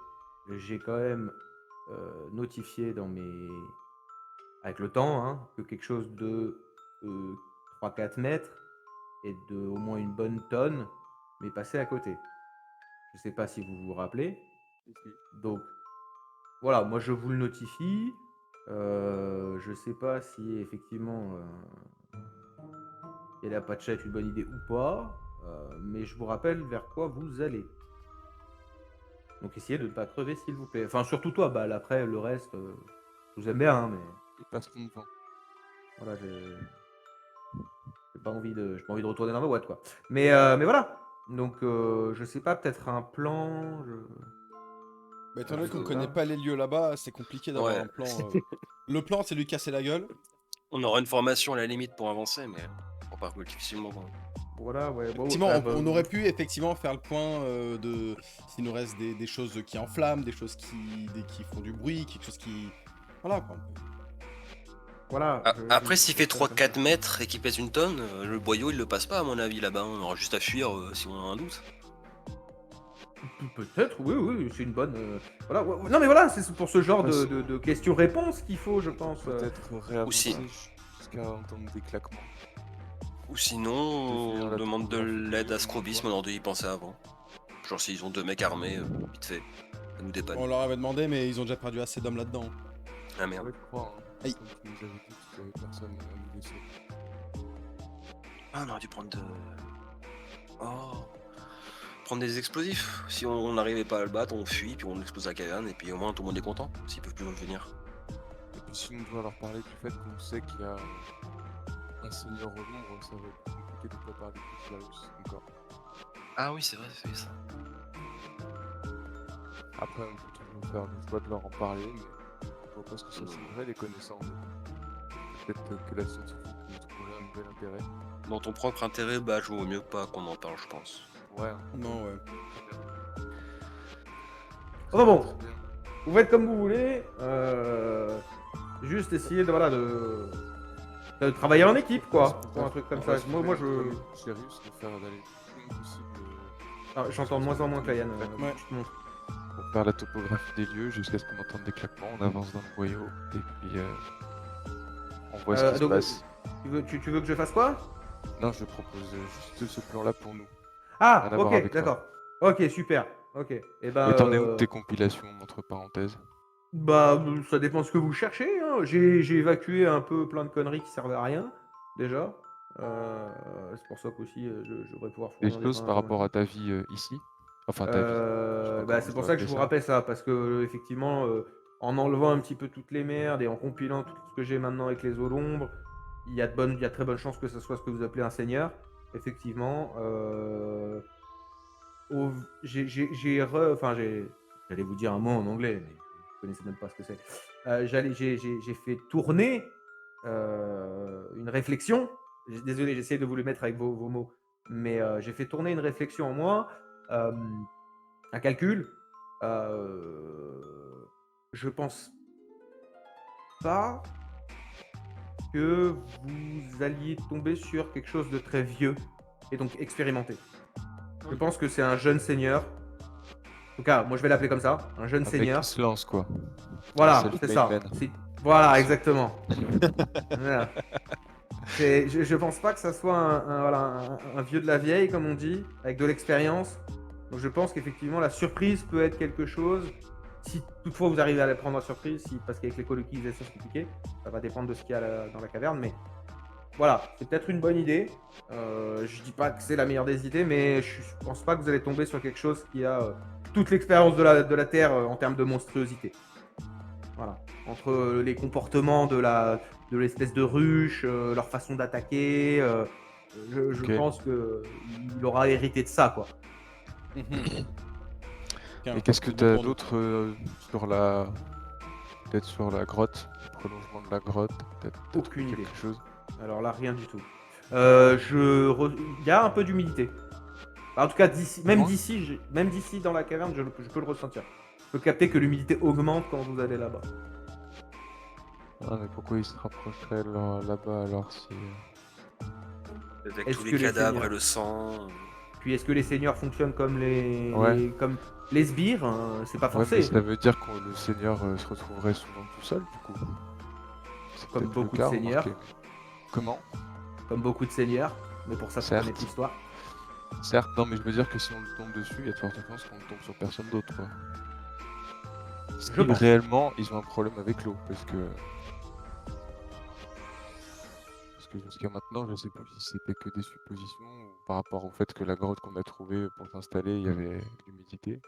B: j'ai quand même notifié dans mes... avec le temps, hein, que quelque chose de 3-4 mètres et de au moins une bonne tonne m'est passé à côté. Je sais pas si vous vous rappelez. Donc, voilà, moi je vous le notifie. Je sais pas si effectivement y aller à pas de chat est une bonne idée ou pas, mais je vous rappelle vers quoi vous allez. Donc essayez de ne pas crever s'il vous plaît. Enfin surtout toi, bah après le reste, je vous aime bien, hein, mais
C: Il passe ton devant.
B: voilà, j'ai pas envie de retourner dans ma boîte quoi. Mais voilà. Donc je sais pas, peut-être un plan.
E: Bah, étant donné qu'on
B: Voilà.
E: connaît pas les lieux là-bas, c'est compliqué d'avoir
D: Ouais.
E: un plan. Le plan, c'est lui casser la gueule.
D: On aura une formation à la limite pour avancer, mais on part difficilement. Quoi.
B: Voilà, ouais. Bon,
E: Effectivement,
B: bah,
E: on aurait pu effectivement faire le point de s'il nous reste des choses qui enflamment, des choses qui font du bruit, quelque chose qui. Voilà quoi.
B: Voilà.
D: Après, s'il fait 3-4 mètres et qu'il pèse une tonne, le boyau il le passe pas à mon avis là-bas. On aura juste à fuir si on a un doute.
B: Peut-être, oui, c'est une bonne. Voilà, ouais, non mais voilà, c'est pour ce genre
C: Ouais,
B: de questions-réponses qu'il faut, je pense.
C: Peut-être réavancer
D: Aussi.
C: jusqu'à entendre des claquements.
D: Ou sinon,
C: Définir
D: on
C: la
D: demande de
C: topographie,
D: l'aide à
C: on
D: Scrobis,
C: voit.
D: mais on aurait dû y penser avant. Genre s'ils ont 2 mecs armés, vite fait. Ça nous dépanne.
E: On leur avait demandé, mais ils ont déjà perdu assez d'hommes là-dedans.
D: Ah merde.
C: Ouais, je crois. Hein.
E: Aïe.
C: Comme tu nous avais dit qu'il y avait personne à nous laisser.
D: Ah, on aurait dû prendre de. Oh. Prendre des explosifs. Si on n'arrivait pas à le battre, on fuit, puis on explose la caverne, et puis au moins tout le monde est content. S'ils peuvent plus venir.
C: Et puis si on doit leur parler du fait qu'on sait qu'il y a un seigneur au nombre, ça va être compliqué de pas parler de Cyrus encore.
D: Ah oui, c'est vrai, c'est ça.
C: Après, on peut toujours faire le choix de leur en parler, mais je vois pas ce que ça changerait les connaissants. Peut-être que la scientifique nous trouverait un nouvel intérêt.
D: Dans ton propre intérêt, bah, je vaut mieux pas qu'on en parle, je pense.
C: Ouais,
E: Non, ouais.
B: Enfin bon,
C: très bien.
B: vous faites comme vous voulez. juste essayer de, voilà, de travailler en équipe, quoi. Pour un truc comme ça. Moi, je.
C: Sirius de faire d'aller le plus possible
B: Ah, j'entends de moins en moins Clayan.
E: Ouais.
B: Je te montre.
C: pour faire la topographie des lieux jusqu'à ce qu'on entende des claquements. On avance dans le boyau et puis on voit ce qui se
B: donc,
C: passe.
B: Tu veux que je fasse quoi?
C: Non, je propose juste ce plan-là pour nous.
B: Ah,
C: Rien à voir
B: ok,
C: avec toi.
B: d'accord. Ok, super. Ok. Et ben.
C: Et t'en es où de tes compilations, entre parenthèses?
B: Bah, ça dépend de ce que vous cherchez, hein. J'ai évacué un peu plein de conneries qui servaient à rien, déjà. C'est pour ça qu'aussi, je devrais pouvoir
C: Des
B: fournir des
C: choses par rapport à ta vie ici? Enfin, ta vie. Je sais pas
B: Bah,
C: comment
B: c'est
C: je
B: pour
C: dois
B: ça que je
C: appeler
B: vous
C: ça.
B: rappelle ça, parce que effectivement, en enlevant un petit peu toutes les merdes et en compilant tout ce que j'ai maintenant avec les eaux l'ombre, il y a de très bonnes chances que ce soit ce que vous appelez un seigneur. Effectivement, j'allais vous dire un mot en anglais, mais vous connaissez même pas ce que c'est. J'ai fait tourner une réflexion. Désolé, j'essaie de vous le mettre avec vos mots, mais j'ai fait tourner une réflexion en moi, un calcul. Je pense pas que vous alliez tomber sur quelque chose de très vieux et donc expérimenté. Je pense que c'est un jeune seigneur. En tout cas, moi je vais l'appeler comme ça, un jeune
C: Un mec
B: seigneur.
C: qui se lance, quoi.
B: Voilà,
C: Self-made
B: c'est ça.
C: man.
B: Voilà, exactement. Voilà. Je pense pas que ça soit un vieux de la vieille, comme on dit, avec de l'expérience. Donc je pense qu'effectivement, la surprise peut être quelque chose. Si toutefois vous arrivez à la prendre en surprise, parce qu'avec les colocalisations c'est compliqué, ça va dépendre de ce qu'il y a dans la caverne. Mais voilà, c'est peut-être une bonne idée. Je dis pas que c'est la meilleure des idées, mais je pense pas que vous allez tomber sur quelque chose qui a toute l'expérience de la Terre en termes de monstruosité. Voilà. Entre les comportements de l'espèce de ruche, leur façon d'attaquer, je
C: Ok.
B: pense qu'il aura hérité de ça, quoi.
C: Et qu'est-ce que t'as d'autre sur la... Peut-être sur la grotte, le prolongement de la grotte, peut-être
B: Aucune
C: quelque
B: idée.
C: chose.
B: Alors là, rien du tout. Il y a un peu d'humidité. En tout cas, même
C: Moi
B: d'ici dans la caverne, je peux le ressentir. Je peux capter que l'humidité augmente quand vous allez là-bas.
C: Ah, mais pourquoi il se rapprocherait là-bas alors si...
D: Avec
B: Est-ce
D: tous
B: que
D: les
B: les
D: cadavres
B: seigneurs-
D: et le sang.
B: Puis est-ce que les seigneurs fonctionnent comme
C: Ouais.
B: comme les sbires, c'est pas
C: Ouais, mais
B: forcé.
C: ça veut dire que le seigneur se retrouverait souvent tout seul, du coup. C'est
B: Comme
C: peut-être le
B: beaucoup de
C: cas,
B: seigneurs.
C: remarquez. Comment?
B: Comme beaucoup de seigneurs, mais pour ça, c'est
C: Certes.
B: une autre histoire.
C: Certes, non, mais je veux dire que si on le tombe dessus, il y a de fortes chances qu'on tombe sur personne d'autre, quoi. Si
B: Je pense.
C: réellement, ils ont un problème avec l'eau, parce que jusqu'à maintenant, je sais pas si c'était que des suppositions ou par rapport au fait que la grotte qu'on a trouvée pour s'installer, il y avait l'humidité.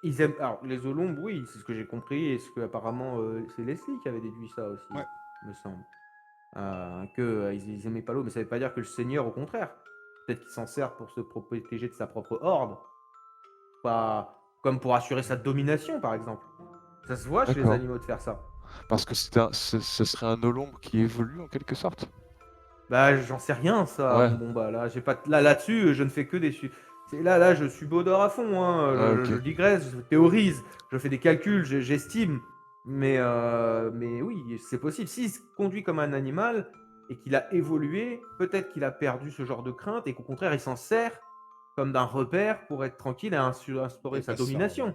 B: Ils aiment. Alors, les eaux l'ombre, oui, c'est ce que j'ai compris, et ce que apparemment c'est Leslie qui avait déduit ça aussi,
E: Ouais.
B: me semble. Ils aimaient pas l'eau, mais ça veut pas dire que le seigneur, au contraire. Peut-être qu'il s'en sert pour se protéger de sa propre horde. Pas comme pour assurer sa domination, par exemple. Ça se voit chez les
C: D'accord.
B: animaux de faire ça.
C: Parce que ce serait un olombre qui évolue en quelque sorte.
B: Bah, j'en sais rien, ça.
C: Ouais.
B: Bon, bah, là, j'ai pas. Là-dessus, je ne fais que des. Là, je suis Baudor à fond, hein.
C: Ouais,
B: Je
C: ok.
B: digresse, je théorise, je fais des calculs, j'estime. Mais oui, c'est possible. S'il se conduit comme un animal et qu'il a évolué, peut-être qu'il a perdu ce genre de crainte et qu'au contraire, il s'en sert comme d'un repère pour être tranquille et instaurer
E: Et
B: sa
E: pas ça,
B: domination.
E: ouais.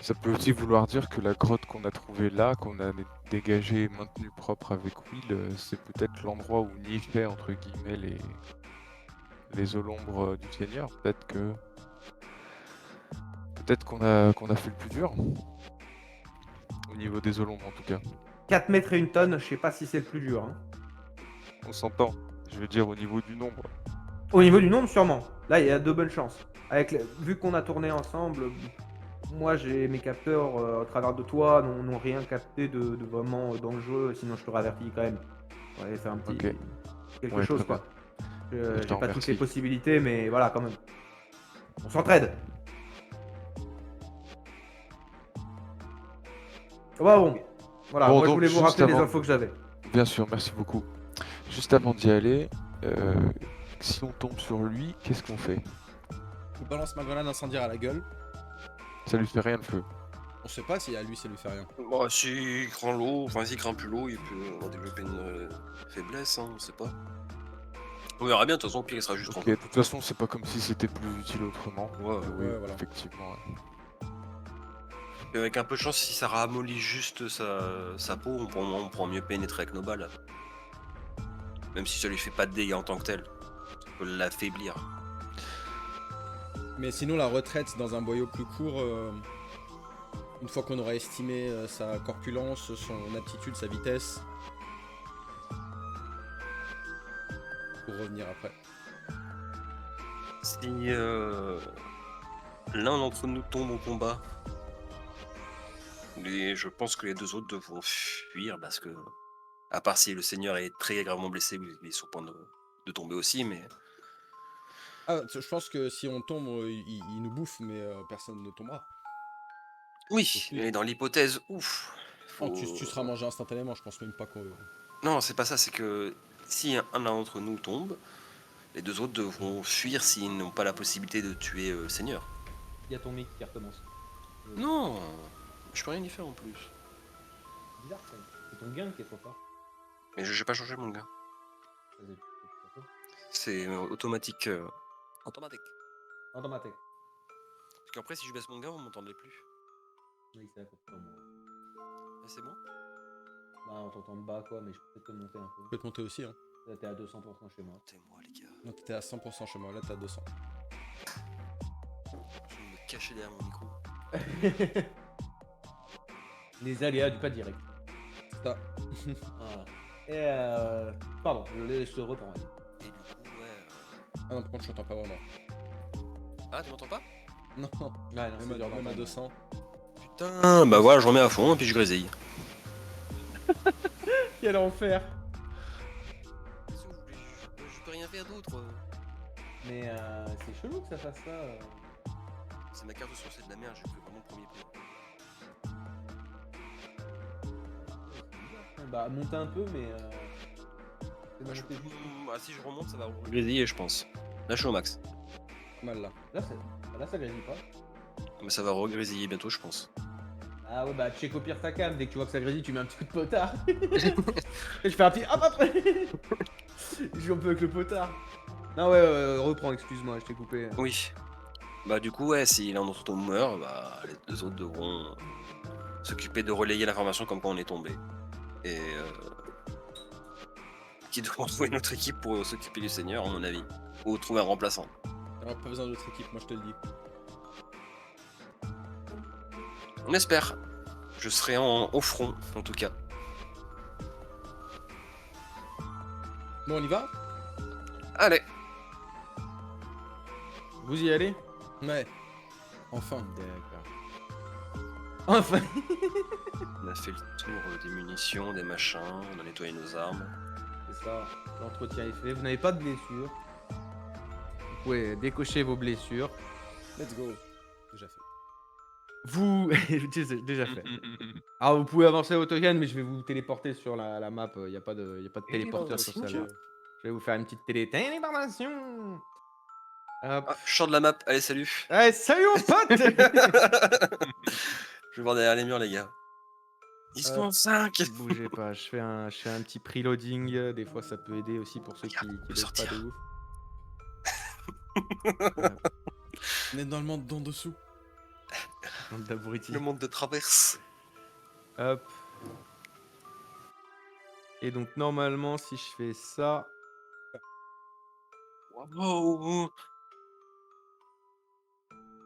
C: Ça peut aussi vouloir dire que la grotte qu'on a trouvée là, qu'on a dégagée et maintenue propre avec Will, c'est peut-être l'endroit où nichaient entre guillemets les olombres du Seigneur. Peut-être qu'on a fait le plus dur. Au niveau des olombres en tout cas.
B: 4 mètres et une tonne, je sais pas si c'est le plus dur, hein.
C: On s'entend. Je veux dire au niveau du nombre.
B: Au niveau du nombre, sûrement. Là, il y a de bonnes chances. Vu qu'on a tourné ensemble, moi, mes capteurs, au travers de toi, n'ont rien capté de vraiment dangereux. Sinon, je te ravertis quand même. On va faire un petit
C: Ok.
B: quelque
C: Ouais,
B: chose,
C: très
B: quoi. J'ai
C: te
B: pas toutes
C: remercie.
B: les possibilités, mais voilà, quand même. On s'entraide. Bah bon. Voilà,
C: Bon,
B: moi, je
C: donc,
B: voulais vous
C: juste
B: rappeler les
C: avant-
B: infos que j'avais.
C: Bien sûr, merci beaucoup. Juste avant d'y aller, si on tombe sur lui, qu'est-ce qu'on fait?
E: Je balance ma grenade incendiaire à la gueule.
C: Ça lui fait rien le feu.
E: On sait pas si à lui ça lui fait rien.
D: Bon, s'il craint l'eau, enfin s'il craint plus l'eau, il peut développer une faiblesse, hein, on sait pas. On verra bien, de toute façon, au pire il sera juste
C: Ok,
D: tranquille.
C: de toute façon, c'est pas comme si c'était plus utile autrement.
D: Ouais,
C: Donc, oui,
E: ouais, voilà.
C: effectivement. Ouais.
D: Et avec un peu de chance, si ça ramollit juste sa peau, on pourra mieux pénétrer avec nos balles. Même si ça lui fait pas de dégâts en tant que tel. Ça peut l'affaiblir.
E: Mais sinon, la retraite dans un boyau plus court, une fois qu'on aura estimé sa corpulence, son aptitude, sa vitesse, pour revenir après.
D: Si l'un d'entre nous tombe au combat, je pense que les deux autres devront fuir parce que, à part si le seigneur est très gravement blessé, il est sur le point de tomber aussi, mais
E: Ah, je pense que si on tombe, il nous bouffe, mais personne ne tombera.
D: oui,
E: Ok.
D: mais dans l'hypothèse, ouf.
E: Oh, tu seras mangé instantanément, je pense même pas qu'on...
D: Non, c'est pas ça, c'est que si un d'entre nous tombe, les deux autres devront fuir s'ils n'ont pas la possibilité de tuer le seigneur.
B: Il y a ton mic qui recommence.
D: Non, je peux rien y faire en plus.
B: Bizarre ça. C'est ton gain qui est trop fort.
D: Mais je vais pas changer mon gars.
B: Vas-y.
D: C'est automatique. Automatique.
B: Non, dans ma tête.
D: Parce qu'après, si je baisse mon gain, vous m'entendez plus.
B: Oui, c'est d'accord. Moi.
D: Là, c'est bon?
B: Bah, on t'entend de bas quoi, mais je peux peut-être te monter un peu.
E: Tu peux te monter aussi, hein.
B: Là, t'es à 200% chez moi.
D: Montez-moi, les gars.
E: Non, t'étais à 100% chez moi, là t'es à 200.
D: Je vais me cacher derrière mon micro.
B: Les aléas du pas direct.
E: C'est ça.
B: Voilà. Et pardon, je laisse le reprendre.
D: Et du coup, ouais.
E: Ah non, par contre, je t'entends pas vraiment.
D: Ah, tu m'entends pas?
E: Non,
B: Ouais, non,
E: même,
B: c'est dur
E: même à
B: d'entendre.
E: 200.
D: Putain, bah voilà, je remets à fond et puis je grésille.
B: Quel enfer.
D: Qu'est-ce que vous voulez? Je peux rien faire d'autre.
B: Mais c'est chelou que ça fasse ça.
D: C'est ma carte de source, c'est de la merde, j'ai pris vraiment le premier plan.
B: Bah, monte un peu, mais. C'est
D: Bah, je
B: monté
D: peux...
B: juste.
D: Ah, si je remonte, ça va grésiller, je pense. Là, je suis au max.
E: Mal là.
B: Là, ça grésille pas.
D: Mais ça va regrésiller bientôt, je pense.
B: Ah ouais, bah, check au pire ta cam. Dès que tu vois que ça grésille, tu mets un petit coup de potard. Et je fais un petit hop après. Je joue un peu avec le potard. Non, ouais, reprends, excuse-moi, je t'ai coupé.
D: Oui. Bah, du coup, ouais, si l'un d'entre nous meurt, bah, les deux autres devront s'occuper de relayer l'information comme quoi on est tombé. Et qui devront trouver une autre équipe pour s'occuper du seigneur, à mon avis. Ou trouver un remplaçant.
E: T'auras pas besoin d'autre équipe, moi je te le dis.
D: On espère. Je serai au front, en tout cas.
E: Bon, on y va?
D: Allez.
B: Vous y allez?
E: Ouais. Enfin.
B: D'accord. Enfin.
D: On a fait le tour des munitions, des machins, on a nettoyé nos armes.
B: C'est ça, l'entretien est fait. Vous n'avez pas de blessures. Vous pouvez décocher vos blessures.
E: Let's go. Déjà fait.
B: Vous. Déjà fait. Alors vous pouvez avancer au token, mais je vais vous téléporter sur la map. Il n'y a pas de téléporteur sur celle-là. Je vais vous faire une petite téléportation. Hop.
D: Ah, je sors de la map, allez, salut.
B: Allez, salut mon pote.
D: Je vais voir derrière les murs, les gars. Ils sont 5.
B: Bougez pas, je fais un petit preloading. Des fois, ça peut aider aussi pour ceux qui
D: Regarde, on peut
B: laissent pas
D: sortir.
B: de ouf.
E: On est dans le monde d'en dessous.
B: D'abrutis.
D: Le monde de traverse.
B: Hop. Et donc normalement si je fais ça,
D: Wow.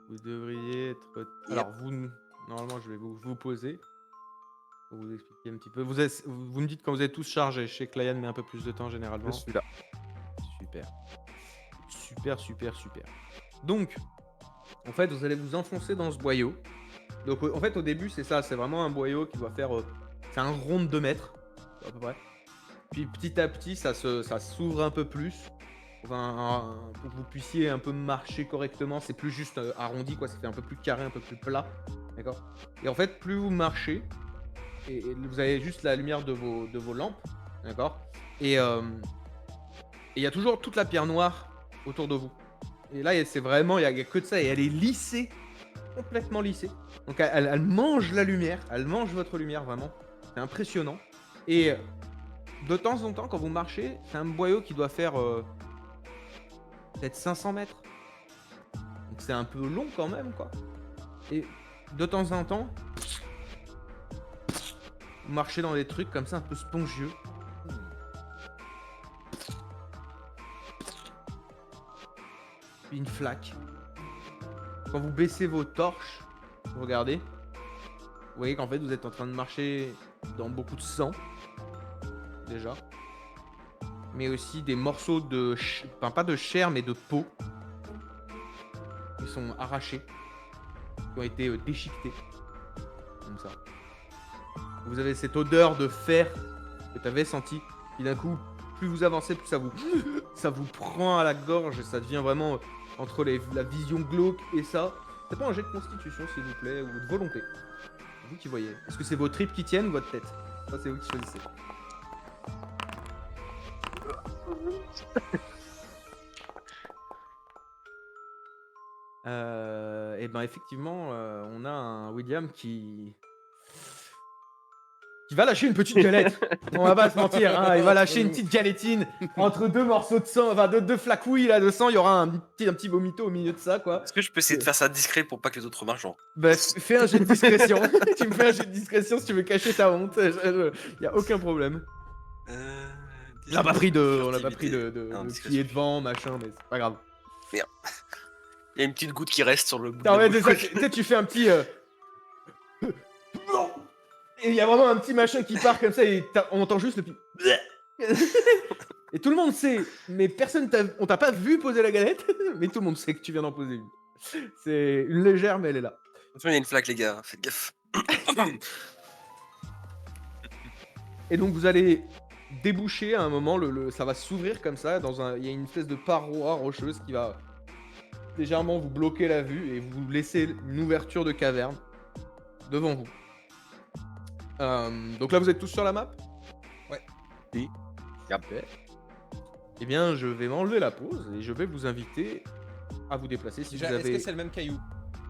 B: vous devriez être...
D: Yep.
B: Alors vous, normalement je vais vous poser pour vous expliquer un petit peu. Vous me dites quand vous êtes tous chargés. Je sais que Layan met un peu plus de temps généralement.
C: Je suis là.
B: Super. Super, super, super. Donc, en fait, vous allez vous enfoncer dans ce boyau. Donc, en fait, au début, c'est ça. C'est vraiment un boyau qui doit faire... c'est un rond de 2 mètres, à peu près. Puis, petit à petit, ça s'ouvre un peu plus. Enfin, pour que vous puissiez un peu marcher correctement. C'est plus juste arrondi, quoi. Ça fait un peu plus carré, un peu plus plat. D'accord? Et en fait, plus vous marchez, et vous avez juste la lumière de vos lampes. D'accord? Et il y a toujours toute la pierre noire autour de vous. Et là, c'est vraiment, il n'y a que de ça. Et elle est lissée. complètement lissée. Donc elle mange la lumière, elle mange votre lumière vraiment. C'est impressionnant. Et de temps en temps, quand vous marchez, c'est un boyau qui doit faire peut-être 500 mètres. Donc c'est un peu long quand même, quoi. Et de temps en temps, vous marchez dans des trucs comme ça, un peu spongieux. Puis une flaque. Quand vous baissez vos torches, vous regardez, vous voyez qu'en fait vous êtes en train de marcher dans beaucoup de sang, déjà. Mais aussi des morceaux de... Enfin pas de chair, mais de peau. Qui sont arrachés. Qui ont été déchiquetés. Comme ça. Vous avez cette odeur de fer que tu avais senti. Et d'un coup, plus vous avancez, plus ça vous prend à la gorge. Et ça devient vraiment entre la vision glauque et ça. C'est pas un jet de constitution, s'il vous plaît, ou de volonté. C'est vous qui voyez. Est-ce que c'est vos tripes qui tiennent ou votre tête? Ça, c'est vous qui choisissez. Et ben effectivement, on a un William qui va lâcher une petite galette. On va pas se mentir, hein, il va lâcher une petite galétine entre deux morceaux de sang, enfin deux flacouilles là de sang. Il y aura un petit vomito au milieu de ça, quoi.
D: Est-ce que je peux essayer de faire ça discret pour pas que les autres remarquent, genre?
B: Bah, fais un jet de discrétion. Tu me fais un jet de discrétion si tu veux cacher ta honte. Y a aucun problème. On n'a pas pris de qui est devant, machin, mais c'est pas grave.
D: Il y a une petite goutte qui reste sur le bout.
B: Ah ouais, tu fais un petit. Et il y a vraiment un petit machin qui part comme ça et on entend juste le petit. Et tout le monde sait, mais on t'a pas vu poser la galette, mais tout le monde sait que tu viens d'en poser une. C'est une légère, mais elle est là.
D: Attention, il y a une flaque, les gars, faites gaffe.
B: Et donc vous allez déboucher à un moment, ça va s'ouvrir comme ça, il y a une espèce de paroi rocheuse qui va légèrement vous bloquer la vue et vous laisser une ouverture de caverne devant vous. Donc là vous êtes tous sur la map?
E: Ouais.
C: Oui.
B: Parfait. Eh bien je vais m'enlever la pause et je vais vous inviter à vous déplacer si
E: Déjà,
B: vous
E: est-ce
B: avez...
E: que c'est le même caillou?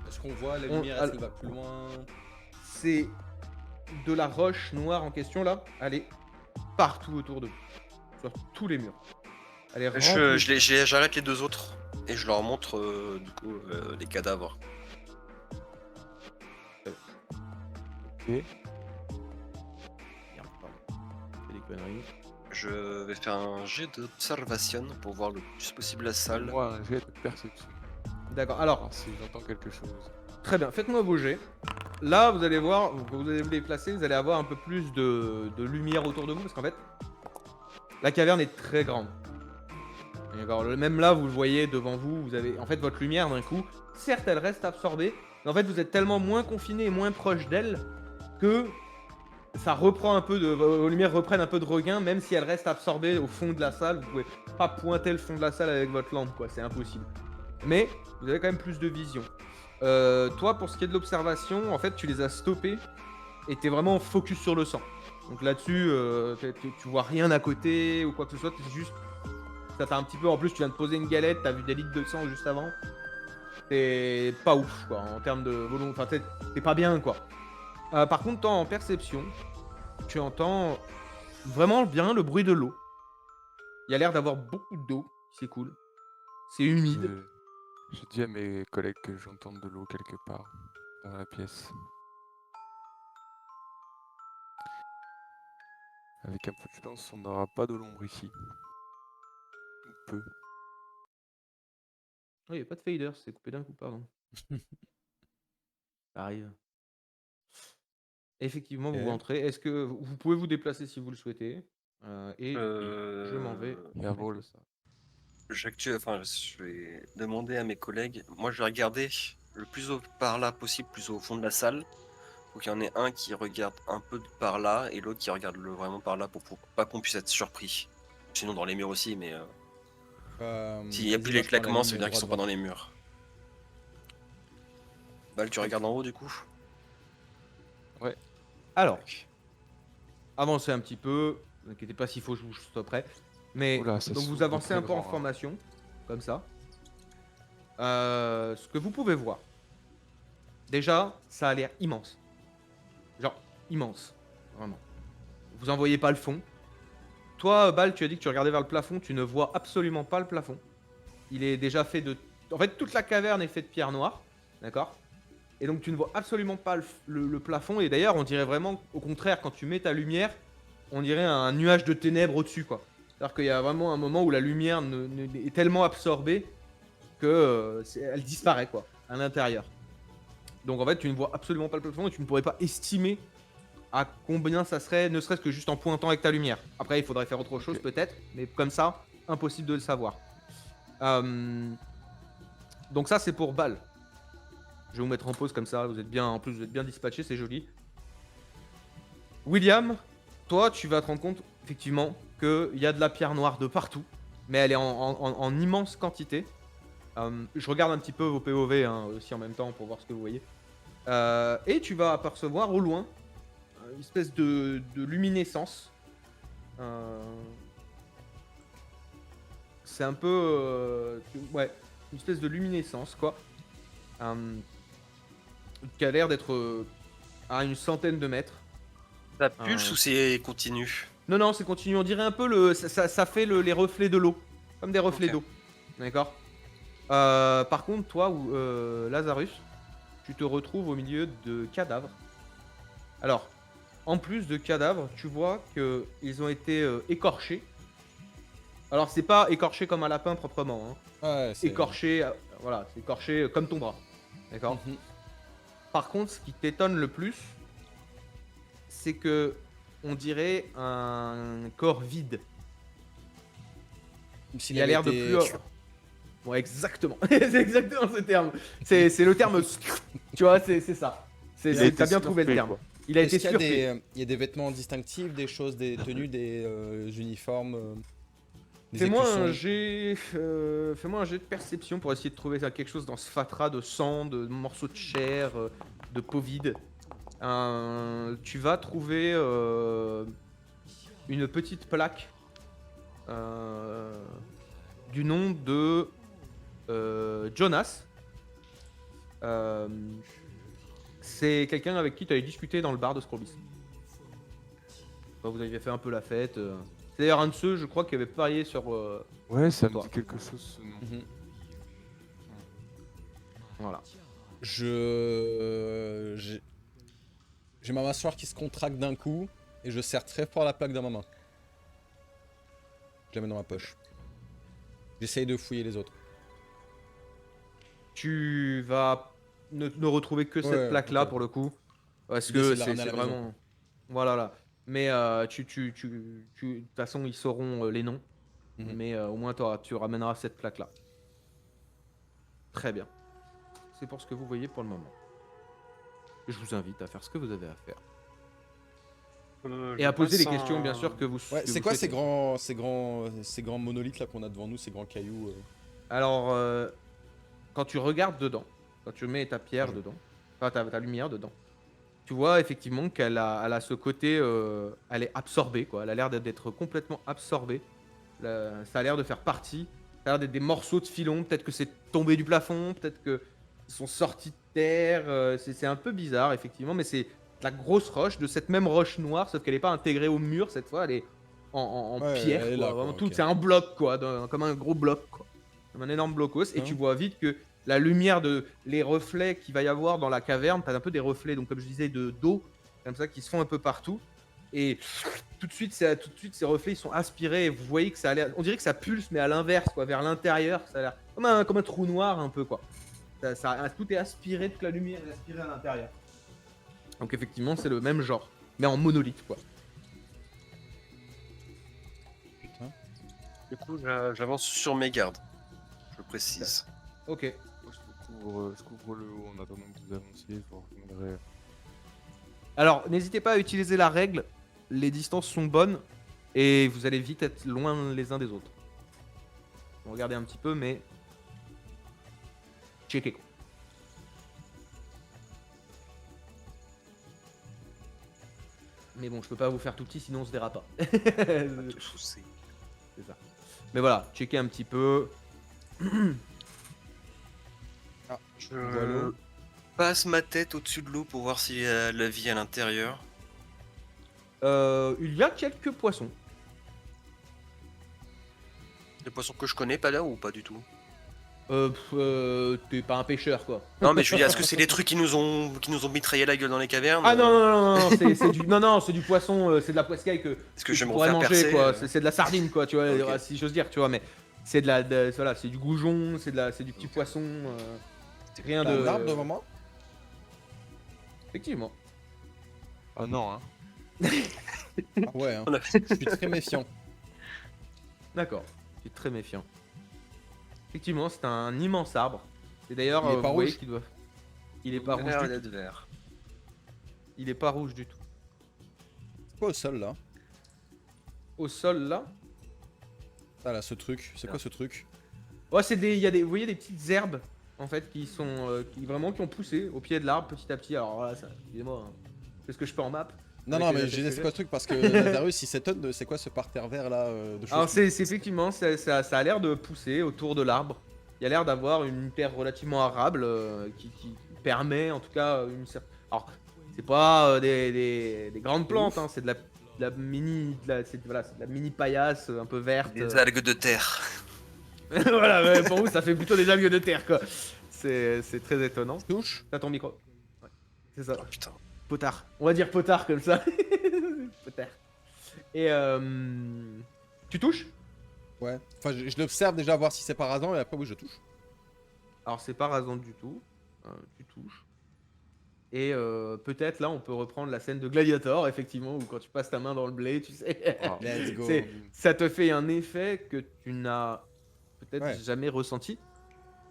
E: Est-ce qu'on voit la lumière, est-ce qu'elle va plus loin?
B: C'est de la roche noire en question là. Elle est partout autour de vous. Sur tous les murs. Elle est remplie.
D: J'arrête les deux autres et je leur montre du coup les cadavres.
C: Ok.
B: Merde, pardon. Je fais des conneries.
D: Je vais faire un jet d'observation pour voir le plus possible la salle.
C: Moi, un jet de perception.
B: D'accord, alors,
C: Alors, si j'entends quelque chose.
B: très bien, faites-moi vos jets. Là, vous allez voir, quand vous allez vous déplacer, vous allez avoir un peu plus de lumière autour de vous, parce qu'en fait, la caverne est très grande. D'accord, même là, vous le voyez devant vous, vous avez en fait votre lumière d'un coup. Certes, elle reste absorbée, mais en fait, vous êtes tellement moins confiné et moins proche d'elle que ça reprend un peu vos lumières reprennent un peu de regain, même si elles restent absorbées au fond de la salle. Vous pouvez pas pointer le fond de la salle avec votre lampe, quoi, c'est impossible. Mais vous avez quand même plus de vision. Toi, pour ce qui est de l'observation, en fait, tu les as stoppés et t'es vraiment focus sur le sang. Donc là-dessus, tu vois rien à côté ou quoi que ce soit, c'est juste... Ça t'a un petit peu... En plus, tu viens de poser une galette, t'as vu des litres de sang juste avant. C'est pas ouf, quoi, en termes de volonté. Enfin, t'es pas bien, quoi. Par contre, toi, en perception, tu entends vraiment bien le bruit de l'eau. Il y a l'air d'avoir beaucoup d'eau, c'est cool. C'est humide.
C: Je dis à mes collègues que j'entends de l'eau quelque part dans la pièce. Avec un peu de chance, on n'aura pas de l'ombre ici. Ou peu.
B: Oh, il n'y a pas de fader, c'est coupé d'un coup, pardon. Ça arrive. Effectivement, vous
E: Ok.
B: rentrez. Est-ce que vous pouvez vous déplacer si vous le souhaitez? Et je m'en vais.
C: Jawohl.
B: mettre ça.
D: Je vais demander à mes collègues. Moi, je vais regarder le plus par là possible, plus au fond de la salle. Faut qu'il y en ait un qui regarde un peu par là et l'autre qui regarde vraiment par là pour pas qu'on puisse être surpris. Sinon, dans les murs aussi, mais s'il n'y a
E: vas-y,
D: plus
E: moi,
D: les
E: je prends la
D: claquements,
E: ligne
D: c'est bien qu'ils sont pas
E: droit.
D: dans les murs. Bal, tu regardes en haut du coup?
B: Alors, avancez un petit peu. Ne vous inquiétez pas s'il faut que je vous stopperai. Mais
C: Oula, ça
B: donc vous
C: s'ouvre
B: avancez
C: très
B: un peu en
C: grand, hein.
B: formation, comme ça. Ce que vous pouvez voir, Déjà, ça a l'air immense. Genre, immense. Vraiment. Vous en voyez pas le fond. Toi, Bal, tu as dit que tu regardais vers le plafond. Tu ne vois absolument pas le plafond. Il est déjà fait de... En fait, toute la caverne est faite de pierre noire. D'accord? Et donc, tu ne vois absolument pas le plafond. Et d'ailleurs, on dirait vraiment, au contraire, quand tu mets ta lumière, on dirait un nuage de ténèbres au-dessus, quoi. C'est-à-dire qu'il y a vraiment un moment où la lumière est tellement absorbée que elle disparaît, quoi, à l'intérieur. Donc, en fait, tu ne vois absolument pas le plafond et tu ne pourrais pas estimer à combien ça serait, ne serait-ce que juste en pointant avec ta lumière. Après, il faudrait faire autre chose, peut-être, mais comme ça, impossible de le savoir. Donc ça, c'est pour Bal. Je vais vous mettre en pause comme ça, vous êtes bien, en plus vous êtes bien dispatché, c'est joli. William, toi tu vas te rendre compte effectivement qu'il y a de la pierre noire de partout, mais elle est en immense quantité. Je regarde un petit peu vos POV hein, aussi en même temps pour voir ce que vous voyez. Et tu vas apercevoir au loin une espèce de luminescence. C'est un peu... ouais, une espèce de luminescence quoi. Qui a l'air d'être à une centaine de mètres.
D: Ça pulse ou c'est continu?
B: Non, c'est continu. On dirait un peu ça fait les reflets de l'eau. Comme des reflets
D: Ok.
B: d'eau. D'accord. Par contre, toi, Lazarus, tu te retrouves au milieu de cadavres. Alors, en plus de cadavres, tu vois qu'ils ont été écorchés. Alors, c'est pas écorché comme un lapin proprement. Hein.
E: Ouais, c'est...
B: Écorché, voilà, c'est écorché comme ton bras. D'accord.
E: Mhm.
B: Par contre, ce qui t'étonne le plus, c'est que on dirait un corps vide.
E: Comme s'il
B: Il a
E: avait
B: l'air de
E: été-
B: plus. Ouais, exactement. C'est exactement ce terme. C'est le terme. Tu vois, c'est ça.
C: Il a été
B: T'as bien trouvé le
C: smurfé,
B: terme.
C: quoi.
B: Il a
E: Est-ce
B: été
E: qu'il y a
B: surpris.
E: il y a des vêtements distinctifs, des choses, des tenues, des uniformes, des
B: Fais-moi un
E: écussons.
B: jet. Fais-moi un jet de perception pour essayer de trouver quelque chose dans ce fatras de sang, de morceaux de chair, de peau vide. Tu vas trouver une petite plaque du nom de Jonas. C'est quelqu'un avec qui tu avais discuté dans le bar de Scrobis. Vous aviez fait un peu la fête. C'est d'ailleurs un de ceux, je crois, qui avait parié sur.
C: Ouais, ça me
B: Toi.
C: dit quelque chose ce nom.
E: Mhm.
B: Voilà.
E: J'ai ma mâchoire qui se contracte d'un coup et je serre très fort la plaque dans ma main. Je la mets dans ma poche. J'essaye de fouiller les autres.
B: Tu vas ne retrouver que cette
E: Ouais,
B: plaque-là
E: ok.
B: pour le coup. Parce
E: L'idée,
B: que
E: c'est de la
B: c'est
E: ramener à la maison.
B: vraiment. Voilà là. Mais de toute façon, ils sauront les noms.
E: Mhm.
B: Mais au moins, tu ramèneras cette plaque-là. Très bien. C'est pour ce que vous voyez pour le moment. Je vous invite à faire ce que vous avez à faire. Et à poser les questions, bien sûr, que vous
E: Ouais,
B: que
E: c'est
B: vous
E: quoi
B: souhaitez.
E: ces grands monolithes là qu'on a devant nous, ces grands cailloux
B: Alors, quand tu regardes dedans, quand tu mets ta pierre
E: Ouais.
B: dedans, enfin ta lumière dedans, tu vois effectivement qu'elle a ce côté, elle est absorbée, quoi. Elle a l'air d'être complètement absorbée. Ça a l'air de faire partie. Ça a l'air d'être des morceaux de filon. Peut-être que c'est tombé du plafond, peut-être que ils sont sortis de terre. C'est un peu bizarre, effectivement, mais c'est de la grosse roche, de cette même roche noire, sauf qu'elle n'est pas intégrée au mur cette fois. Elle est en
E: Ouais,
B: pierre,
E: elle est
B: quoi.
E: là,
B: Vraiment
E: quoi,
B: tout,
E: ok.
B: c'est un bloc, quoi, comme un gros bloc, quoi. Comme un énorme blocos. Et
E: Hein.
B: tu vois vite que la lumière les reflets qu'il va y avoir dans la caverne, t'as un peu des reflets, donc comme je disais, d'eau, comme ça, qui se font un peu partout. Et tout de suite, ces reflets, ils sont aspirés. Et vous voyez que ça a l'air, on dirait que ça pulse, mais à l'inverse, quoi, vers l'intérieur. Ça a l'air comme un trou noir, un peu, quoi. Tout est aspiré, toute la lumière est aspirée à l'intérieur. Donc effectivement, c'est le même genre, mais en monolithe, quoi.
E: Putain.
D: Du coup, j'avance sur mes gardes. Je le précise.
B: Ok.
C: Moi, je couvre le haut en attendant que vous avanciez. Je vous reviendrai.
B: Alors, n'hésitez pas à utiliser la règle. Les distances sont bonnes et vous allez vite être loin les uns des autres. Regardez un petit peu, mais checkez, quoi. Mais bon, je peux pas vous faire tout petit, sinon on se verra pas.
D: Pas de soucis.
B: C'est ça. Mais voilà, checkez un petit peu.
E: Ah,
D: Je...
E: Voilà.
D: passe ma tête au-dessus de l'eau pour voir s'il y a la vie à l'intérieur.
B: Il y a quelques poissons.
D: Des poissons que je connais pas là ou pas du tout?
B: T'es pas un pêcheur quoi.
D: Non, mais je veux dire, est-ce que c'est les trucs qui nous ont mitraillé la gueule dans les cavernes?
B: Ah non non non non, c'est du c'est du poisson, c'est de la poiscaille que
D: Est-ce que
B: tu
D: je vais me
B: pourrais
D: refaire
B: manger
D: percer
B: quoi. C'est de la sardine quoi, tu vois,
D: Ok.
B: si j'ose dire, tu vois, mais c'est voilà, c'est du goujon, c'est du petit poisson, rien
E: T'as
B: de.
E: un arbre devant moi?
B: Effectivement.
C: Ah non, hein.
E: Ah ouais, hein.
D: On a-
E: Je suis très méfiant.
B: D'accord. Je suis très méfiant. Effectivement, c'est un immense arbre. Et d'ailleurs,
E: Il est pas
B: vous voyez
E: rouge
B: qu'il doit. Il est pas rouge
D: l'air
B: du tout.
D: d'être vert.
B: Il est pas rouge du tout.
E: C'est quoi au sol là?
B: Au sol là.
E: Ah là, ce truc. C'est quoi ce truc?
B: Ouais, il y a vous voyez des petites herbes en fait qui sont qui ont poussé au pied de l'arbre petit à petit. Alors voilà, ça, excusez-moi, hein. C'est ce que je peux en map.
E: Non,
B: Avec
E: non,
B: les
E: mais
B: attaques
E: j'ai dit
B: que
E: c'est quoi ce truc? Parce que Lazarus, il s'étonne de c'est quoi ce parterre vert là de choses.
B: Alors c'est effectivement, ça a l'air de pousser autour de l'arbre. Il y a l'air d'avoir une terre relativement arable qui permet en tout cas une certaine. Alors c'est pas des grandes plantes, hein, c'est de la mini, voilà, c'est de la mini paillasse un peu verte.
D: Des algues de terre.
B: Voilà, ouais, pour vous ça fait plutôt des algues de terre quoi. C'est très étonnant.
E: Touche.
B: T'as ton micro. Ouais, c'est ça.
D: Oh putain.
B: Potard. On va dire potard comme ça. Potard. Et tu touches?
E: Ouais. Enfin, je l'observe déjà voir si c'est pas rasant et après, oui, je touche.
B: Alors c'est pas rasant du tout. Tu touches. Et peut-être là on peut reprendre la scène de Gladiator, effectivement, où quand tu passes ta main dans le blé, tu sais.
C: Ah,
E: Let's go.
B: Ça te fait un effet que tu n'as peut-être
E: Ouais.
B: jamais ressenti.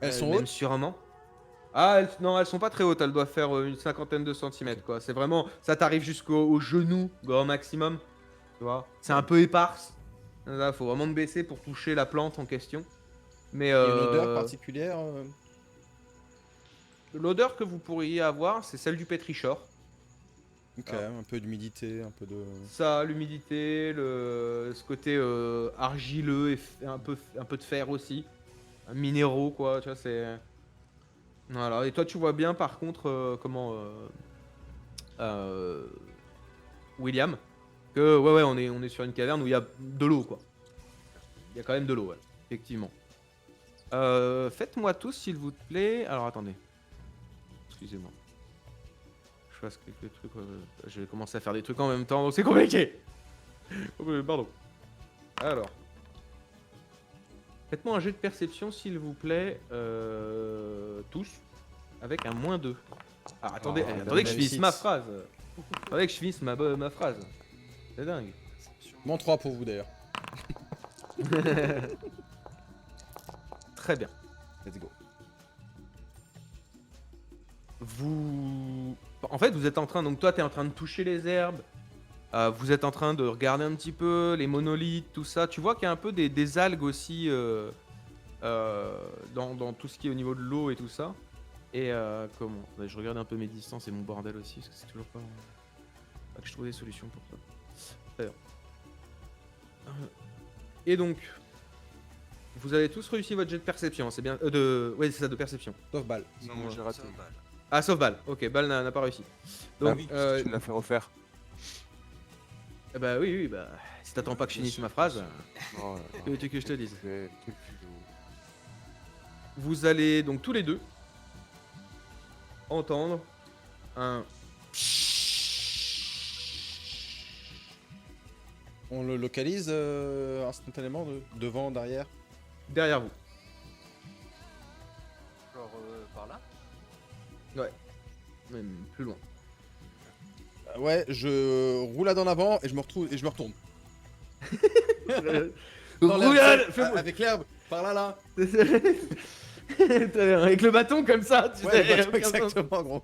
E: Elles sont
B: même
E: hautes?
B: sûrement. Ah non, elles sont pas très hautes, elles doivent faire une cinquantaine de centimètres quoi. C'est vraiment, ça t'arrive jusqu'au genou, grand maximum. Tu vois, c'est un peu éparse. Là, faut vraiment te baisser pour toucher la plante en question. Mais
E: Il y a une odeur particulière.
B: l'odeur que vous pourriez avoir, c'est celle du pétrichor.
E: Ok,
B: Ah.
E: un peu d'humidité, un peu de.
B: Ça, l'humidité, ce côté argileux et un peu de fer aussi. Minéraux, quoi, tu vois, c'est. Voilà, et toi, tu vois bien par contre, William, que ouais, on est sur une caverne où il y a de l'eau, quoi. Il y a quand même de l'eau, ouais, effectivement. Faites-moi tous, s'il vous plaît. Alors, attendez. Excusez-moi. Je fasse quelques trucs. Je vais commencer à faire des trucs en même temps, donc c'est compliqué. Pardon. Alors. Faites-moi un jet de perception, s'il vous plaît. Tous. Avec un -2. Ah, attendez,
E: Oh,
B: attendez que je finisse
E: réussite.
B: ma phrase. Attendez que je finisse ma phrase. C'est dingue.
E: Moins 3 pour vous d'ailleurs.
B: Très bien.
E: Let's go.
B: En fait, vous êtes en train. Donc, toi, t'es en train de toucher les herbes. Vous êtes en train de regarder un petit peu les monolithes, tout ça. Tu vois qu'il y a un peu des algues aussi dans tout ce qui est au niveau de l'eau et tout ça. Et comment ouais, je regarde un peu mes distances et mon bordel aussi, parce que c'est toujours pas que je trouve des solutions pour ça. Très bien. Et donc, vous avez tous réussi votre jet de perception, c'est bien. Ouais, c'est ça, de perception.
E: Sauf balle.
C: Non, moi j'ai raté.
B: Ah, sauf Bal. Ok, Bal n'a pas réussi. Donc,
C: Ah oui, parce que tu me l'as fait refaire.
B: bah oui, bah, si t'attends pas que je finisse ma phrase,
C: Oh là là.
B: que veux-tu que je te dise?
C: Quel culot.
B: Vous allez donc tous les deux entendre un.
E: On le localise instantanément devant, derrière.
B: Derrière vous.
D: Genre par là?
B: Même plus loin.
E: Ouais, je roulade en avant et je me retourne. Dans l'herbe,
B: Roulade,
E: c'est-
B: fais-moi-
E: avec l'herbe, par là là.
B: Avec le bâton comme ça, tu
E: Ouais,
B: sais.
E: le bateau, exactement, gros.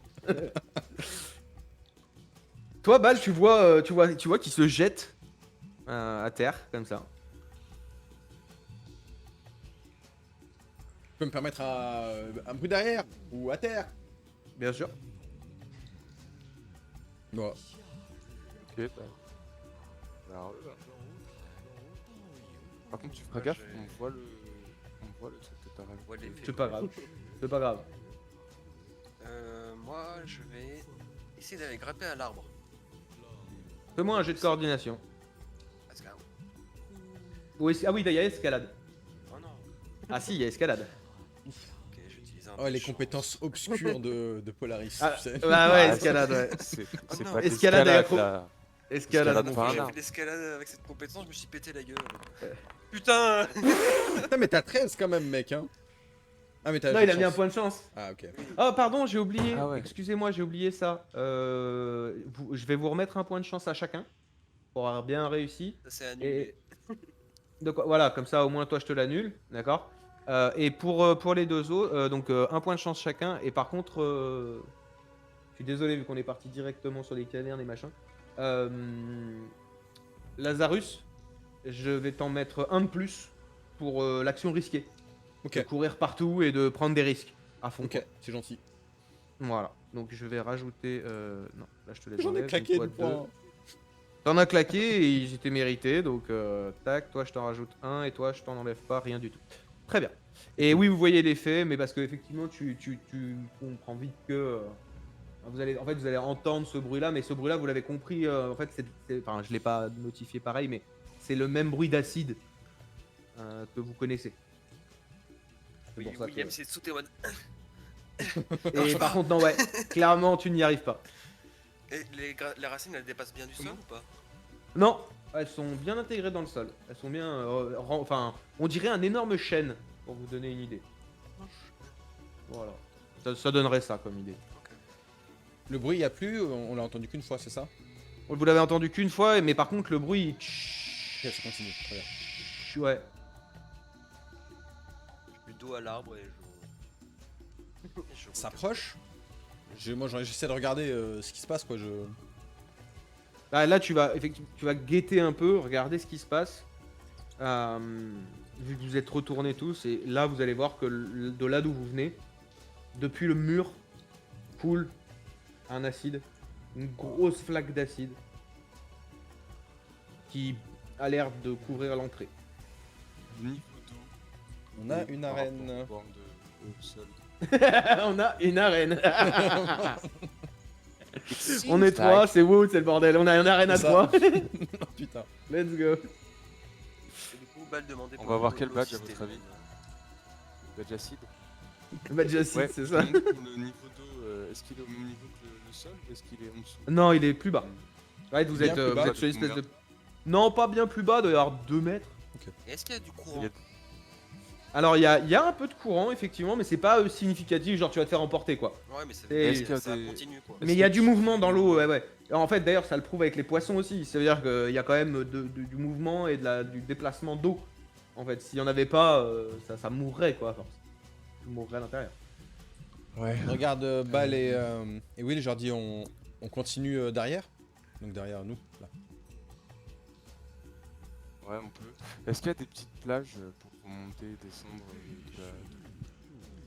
B: Toi, Bal, tu vois qu'il se jette à terre, comme ça.
E: Tu peux me permettre un bruit derrière ou à terre.
B: Bien sûr.
E: Ouais.
C: Ok, bah. Alors, par contre, tu feras gaffe, on voit le truc que t'as rajouté.
B: C'est pas grave. C'est pas grave.
D: Moi, je vais essayer d'aller grimper à l'arbre.
B: Fais-moi un jet de coordination.
D: Parce que...
B: Ah oui, il y a escalade.
D: Oh non.
B: Ah si, il y a escalade.
D: Ok, j'utilise un
E: Oh,
D: peu
E: les
D: de
E: compétences
D: chance.
E: obscures de Polaris,
B: Ah,
E: tu sais.
B: bah ouais,
C: Ah,
B: escalade, ouais.
C: C'est
D: Oh non.
C: pas de
B: Escalade et
C: l'escalade,
B: accro-
C: là.
B: Escalade,
C: Escalade
B: mon
C: par un
B: frère.
D: J'ai
C: arbre.
D: fait de l'escalade avec cette compétence, je me suis pété la gueule. Putain.
E: Putain, mais t'as 13 quand même, mec, hein. Ah, mais t'as
B: Non,
E: un
B: il
E: jeu
B: a
E: de
B: mis un
E: chance.
B: point de chance.
E: Ah, ok.
B: Oh, pardon, j'ai oublié.
C: Ah ouais.
B: Excusez-moi, j'ai oublié ça. Je vais vous remettre un point de chance à chacun pour avoir bien réussi.
D: Ça s'est annulé.
B: Donc voilà, comme ça au moins toi je te l'annule, d'accord. Et pour les deux autres, donc un point de chance chacun. Et par contre, je suis désolé vu qu'on est parti directement sur les cavernes et machin. Euh, Lazarus, je vais t'en mettre un de plus pour l'action risquée. De
E: Ok,
B: courir partout et de prendre des risques à fond. quoi.
E: ok, c'est gentil.
B: Voilà. Donc je vais rajouter. Non, là je te laisse.
E: J'en ai
B: enlève,
E: claqué
B: donc
E: du
B: toi, deux.
E: poing.
B: T'en as claqué et ils étaient mérités, donc tac, toi je t'en rajoute un et toi je t'en enlève pas, rien du tout. Très bien. Et oui, vous voyez l'effet, mais parce que effectivement tu comprends vite que vous allez entendre ce bruit-là, mais ce bruit-là vous l'avez compris, en fait enfin je l'ai pas notifié pareil, mais c'est le même bruit d'acide que vous connaissez. C'est
D: Oui,
B: pour ça que-
D: William, c'est sous tes
B: Et par contre non ouais, clairement tu n'y arrives pas.
D: Et les racines, elles dépassent bien du sol ou pas?
B: Non, elles sont bien intégrées dans le sol. Elles sont bien. Enfin, on dirait un énorme chêne, pour vous donner une idée. Voilà. Ça donnerait ça comme idée.
E: Le bruit, y a plus, on l'a entendu qu'une fois, c'est ça?
B: Vous l'avez entendu qu'une fois, mais par contre, le bruit.
E: Ok, ça continue, très bien.
B: Ouais.
D: Je mets dos à l'arbre et je
E: Ça s'approche. Moi, j'essaie de regarder ce qui se passe, quoi.
B: Bah, là, effectivement, tu vas guetter un peu, regarder ce qui se passe. Vu que vous êtes retournés tous, et là, vous allez voir que de là d'où vous venez, depuis le mur, coule un acide, une grosse flaque d'acide qui a l'air de couvrir l'entrée.
C: Niveau
E: On a
C: d'eau
E: une
C: par
E: arène.
C: rapport au bord au sol.
B: On a une arène. On est trois, c'est Wood, c'est le bordel. On a une arène à
E: C'est ça.
B: trois.
E: Oh, putain.
B: Let's go.
D: Et du coup, balle demandée
C: On
D: pour
C: va voir
D: l'eau
C: quel badge, à
D: système.
C: votre avis Badge acide.
B: Badge acide, c'est ça.
C: donc, le niveau d'eau, est-ce qu'il est au même niveau que le sol ou est-ce qu'il est en dessous?
B: Non, il est plus bas. Ouais, vous
E: Bien
B: êtes,
E: plus
B: vous
E: bas.
B: êtes sur une espèce de. Non, pas bien plus bas, il doit y avoir 2 mètres.
D: Et est-ce qu'il y a du courant?
C: Il y a-
B: Alors, il y a un peu de courant, effectivement, mais c'est pas significatif, genre tu vas te faire emporter quoi.
D: Ouais, mais ça,
B: Et-
C: Est-ce qu'il y a
D: ça
C: des-
D: continue quoi.
B: Mais il y a du mouvement dans l'eau, ouais, ouais. En fait, d'ailleurs, ça le prouve avec les poissons aussi. Ça veut dire qu'il y a quand même du mouvement et du déplacement d'eau. En fait, s'il y en avait pas, ça mourrait quoi, à force. Tout mourrait à l'intérieur.
C: Ouais.
E: Je regarde Bal et Will, je leur dis on continue derrière. Donc derrière nous, là.
C: Ouais, on peut. Est-ce qu'il y a des petites plages pour remonter, descendre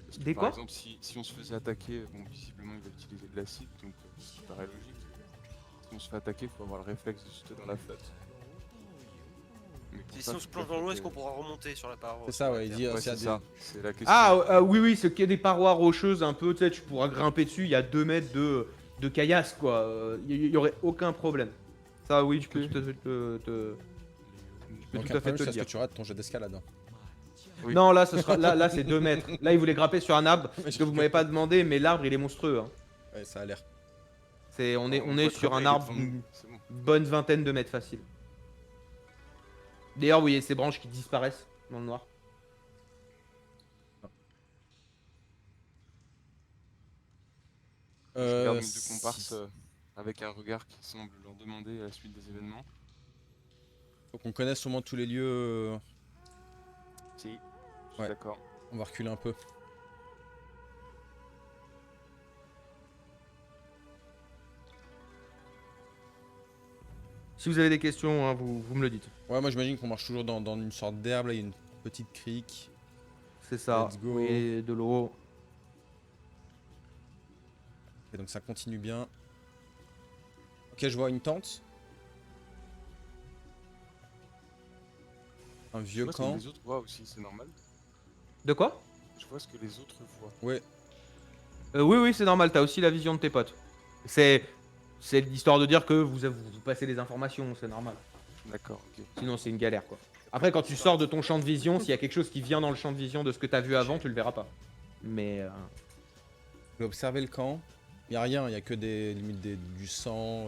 C: parce que,
B: Des
C: par
B: quoi
C: exemple, si on se faisait attaquer, bon, visiblement il va utiliser de l'acide, donc ça paraît logique. Si on se fait attaquer, il faut avoir le réflexe de sauter dans la flotte. Mais pour
D: Et
C: ça,
D: si on se
C: faut
D: plonge
C: bien
D: dans l'eau,
C: que-
D: est-ce qu'on pourra remonter sur la paroi?
E: C'est ça, ouais, il dit
C: Ouais,
E: s'il y a
C: c'est
E: des-
C: ça, c'est la question.
B: Ah oui, oui, ce qui est des parois rocheuses un peu, tu sais, tu pourras grimper dessus, il y a 2 mètres de caillasse, quoi. Il y aurait aucun problème. Ça, oui, je peux tout à fait te...
E: Donc,
B: tout à
E: un
B: fait
E: problème,
B: te
E: c'est
B: dire.
E: que tu rates ton jet d'escalade. Hein.
C: Oui.
B: Non, là, là c'est 2 mètres. Là, il voulait grimper sur un arbre, ce que vous m'avez pas demandé, mais l'arbre, il est monstrueux. Hein.
E: Ouais, ça a l'air.
B: On
C: voit
B: est
C: très
B: sur
C: bien,
B: un
C: il est
B: arbre
C: devant nous,
B: d'une
C: c'est bon.
B: bonne vingtaine de mètres facile. D'ailleurs, vous voyez ces branches qui disparaissent dans le noir.
C: Je regarde mes deux
E: Si-
C: comparses avec un regard qui semble leur demander la suite des événements.
E: Faut qu'on connaisse au moins tous les lieux.
C: Si, je suis
E: Ouais.
C: d'accord.
E: On va reculer un peu.
B: Si vous avez des questions, hein, vous me le dites.
E: Ouais, moi j'imagine qu'on marche toujours dans une sorte d'herbe. Là, il y a une petite crique.
B: C'est ça.
E: Let's go.
B: Oui, de l'eau.
E: Et donc ça continue bien. Ok, je vois une tente. Un
C: Je
E: vieux
C: vois ce que
E: camp.
C: les autres voient aussi, c'est normal.
B: De quoi?
C: Je vois ce que les autres voient.
E: Ouais.
B: Oui, oui, c'est normal, t'as aussi la vision de tes potes. C'est l'histoire de dire que vous passez des informations, c'est normal.
C: D'accord, ok.
B: Sinon, c'est une galère, quoi. Après, quand tu sors de ton champ de vision, s'il y a quelque chose qui vient dans le champ de vision de ce que t'as vu avant, tu le verras pas. Mais...
E: Je vais observer le camp. Y a rien, y a que limite du sang.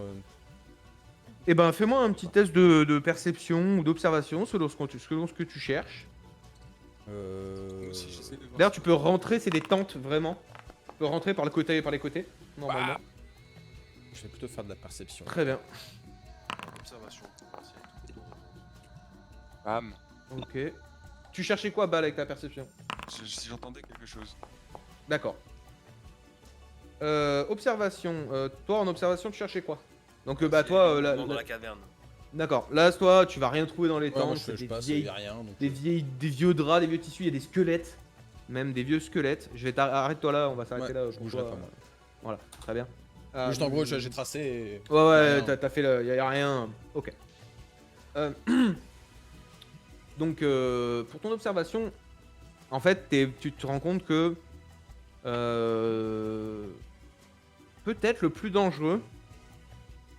B: Eh ben, fais-moi un petit test de perception ou d'observation selon selon ce que tu cherches.
C: Si j'essaie de voir
B: D'ailleurs,
C: ça.
B: tu peux rentrer, c'est des tentes, vraiment. Tu peux rentrer par le côté, par les côtés, normalement.
E: Je vais plutôt faire de la perception.
B: Très bien.
D: Observation.
C: Bam.
B: Ok. Tu cherchais quoi, Bal, avec ta perception?
C: Si j'entendais quelque chose.
B: D'accord. Observation. Toi, en observation, tu cherchais quoi? Donc, bah,
D: C'est
B: toi,
D: le monde dans la caverne.
B: d'accord. Là, toi, tu vas rien trouver dans les
E: Ouais, moi,
B: tentes.
E: je
B: C'est des
E: passe,
B: vieilles
E: y a rien. Donc,
B: des vieux draps, des vieux tissus, il y a des squelettes. Même des vieux squelettes. Je vais arrête-toi là, on va s'arrêter
E: Ouais,
B: là.
E: je
B: pour
E: bougerai
B: toi.
E: pas, moi.
B: Voilà, très bien.
E: Juste en gros, j'ai tracé et...
B: Ouais, ouais,
E: rien.
B: t'as fait le. Y a rien. Ok. Donc, pour ton observation, en fait, tu te rends compte que. Peut-être le plus dangereux,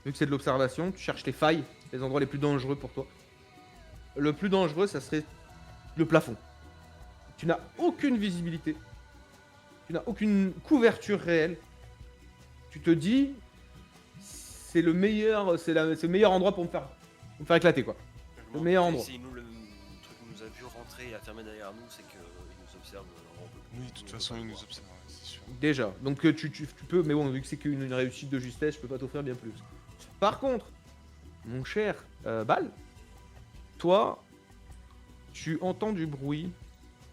B: vu que c'est de l'observation, tu cherches les failles, les endroits les plus dangereux pour toi. Le plus dangereux, ça serait le plafond. Tu n'as aucune visibilité. Tu n'as aucune couverture réelle. Tu te dis, c'est le meilleur, c'est le meilleur endroit pour me faire éclater, quoi.
D: Je me
B: meilleur
D: demande
B: endroit.
D: Si nous, le truc nous a vu rentrer et a fermé derrière nous, c'est qu'il nous observe.
C: Oui, de toute façon, il nous observe, ouais, c'est sûr.
B: Déjà. Donc tu peux, mais bon, vu que c'est qu'une réussite de justesse, je peux pas t'offrir bien plus. Par contre, mon cher Bal, toi, tu entends du bruit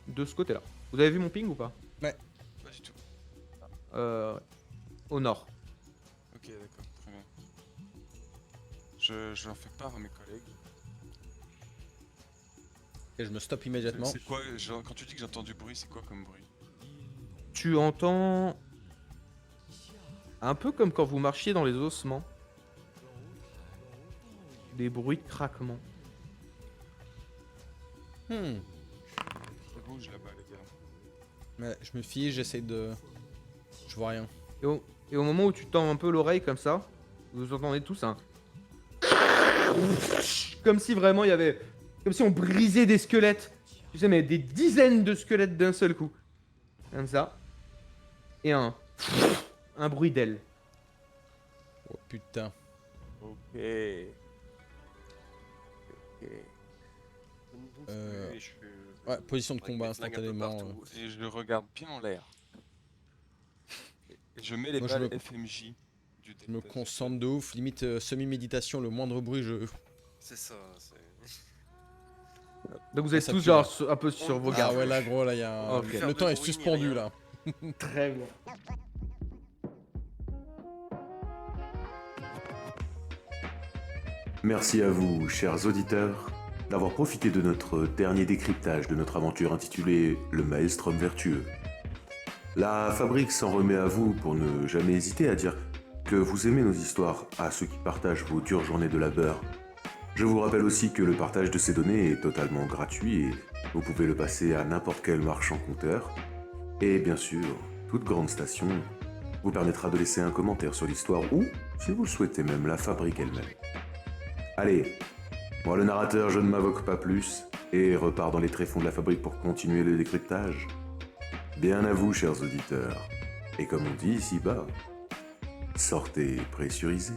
B: de ce côté-là. Vous avez vu mon ping ou pas?
C: Pas du tout.
B: Au nord.
C: Ok, d'accord, très bien. Je leur fais part à mes collègues.
E: Et je me stoppe immédiatement.
C: C'est quoi, quand tu dis que j'entends du bruit, c'est quoi comme bruit?
B: Tu entends un peu comme quand vous marchiez dans les ossements. Des bruits de craquement.
E: Hmm.
C: Je bouge là-bas, les gars.
E: Ouais, je me fie, j'essaye de... Je vois rien.
B: Et au moment où tu tends un peu l'oreille comme ça, vous entendez tous un... Comme si vraiment il y avait... Comme si on brisait des squelettes. Tu sais, mais des dizaines de squelettes d'un seul coup. Comme ça. Et un bruit d'aile.
E: Oh putain.
F: Ok.
E: Ouais, position de combat instantanément.
C: Et je regarde bien en l'air. Et je mets les
E: Moi,
C: balles FMJ du
E: Je me
C: Delta
E: concentre de ouf, limite semi-méditation, le moindre bruit, je...
D: C'est ça. C'est...
B: Donc vous êtes
E: ça
B: tous
E: pue,
B: genre un peu sur vos
E: Ah
B: gardes.
E: ouais, là gros, là, il y a un...
B: Ok.
E: Le temps est suspendu, là.
B: Très bien.
A: Merci à vous, chers auditeurs, d'avoir profité de notre dernier décryptage de notre aventure intitulée Le Maelstrom vertueux. La fabrique s'en remet à vous pour ne jamais hésiter à dire que vous aimez nos histoires à ceux qui partagent vos dures journées de labeur. Je vous rappelle aussi que le partage de ces données est totalement gratuit et vous pouvez le passer à n'importe quel marchand compteur. Et bien sûr, toute grande station vous permettra de laisser un commentaire sur l'histoire ou, si vous le souhaitez même, la fabrique elle-même. Allez, moi le narrateur, je ne m'invoque pas plus et repars dans les tréfonds de la fabrique pour continuer le décryptage. Bien à vous, chers auditeurs. Et comme on dit ici-bas, sortez pressurisés.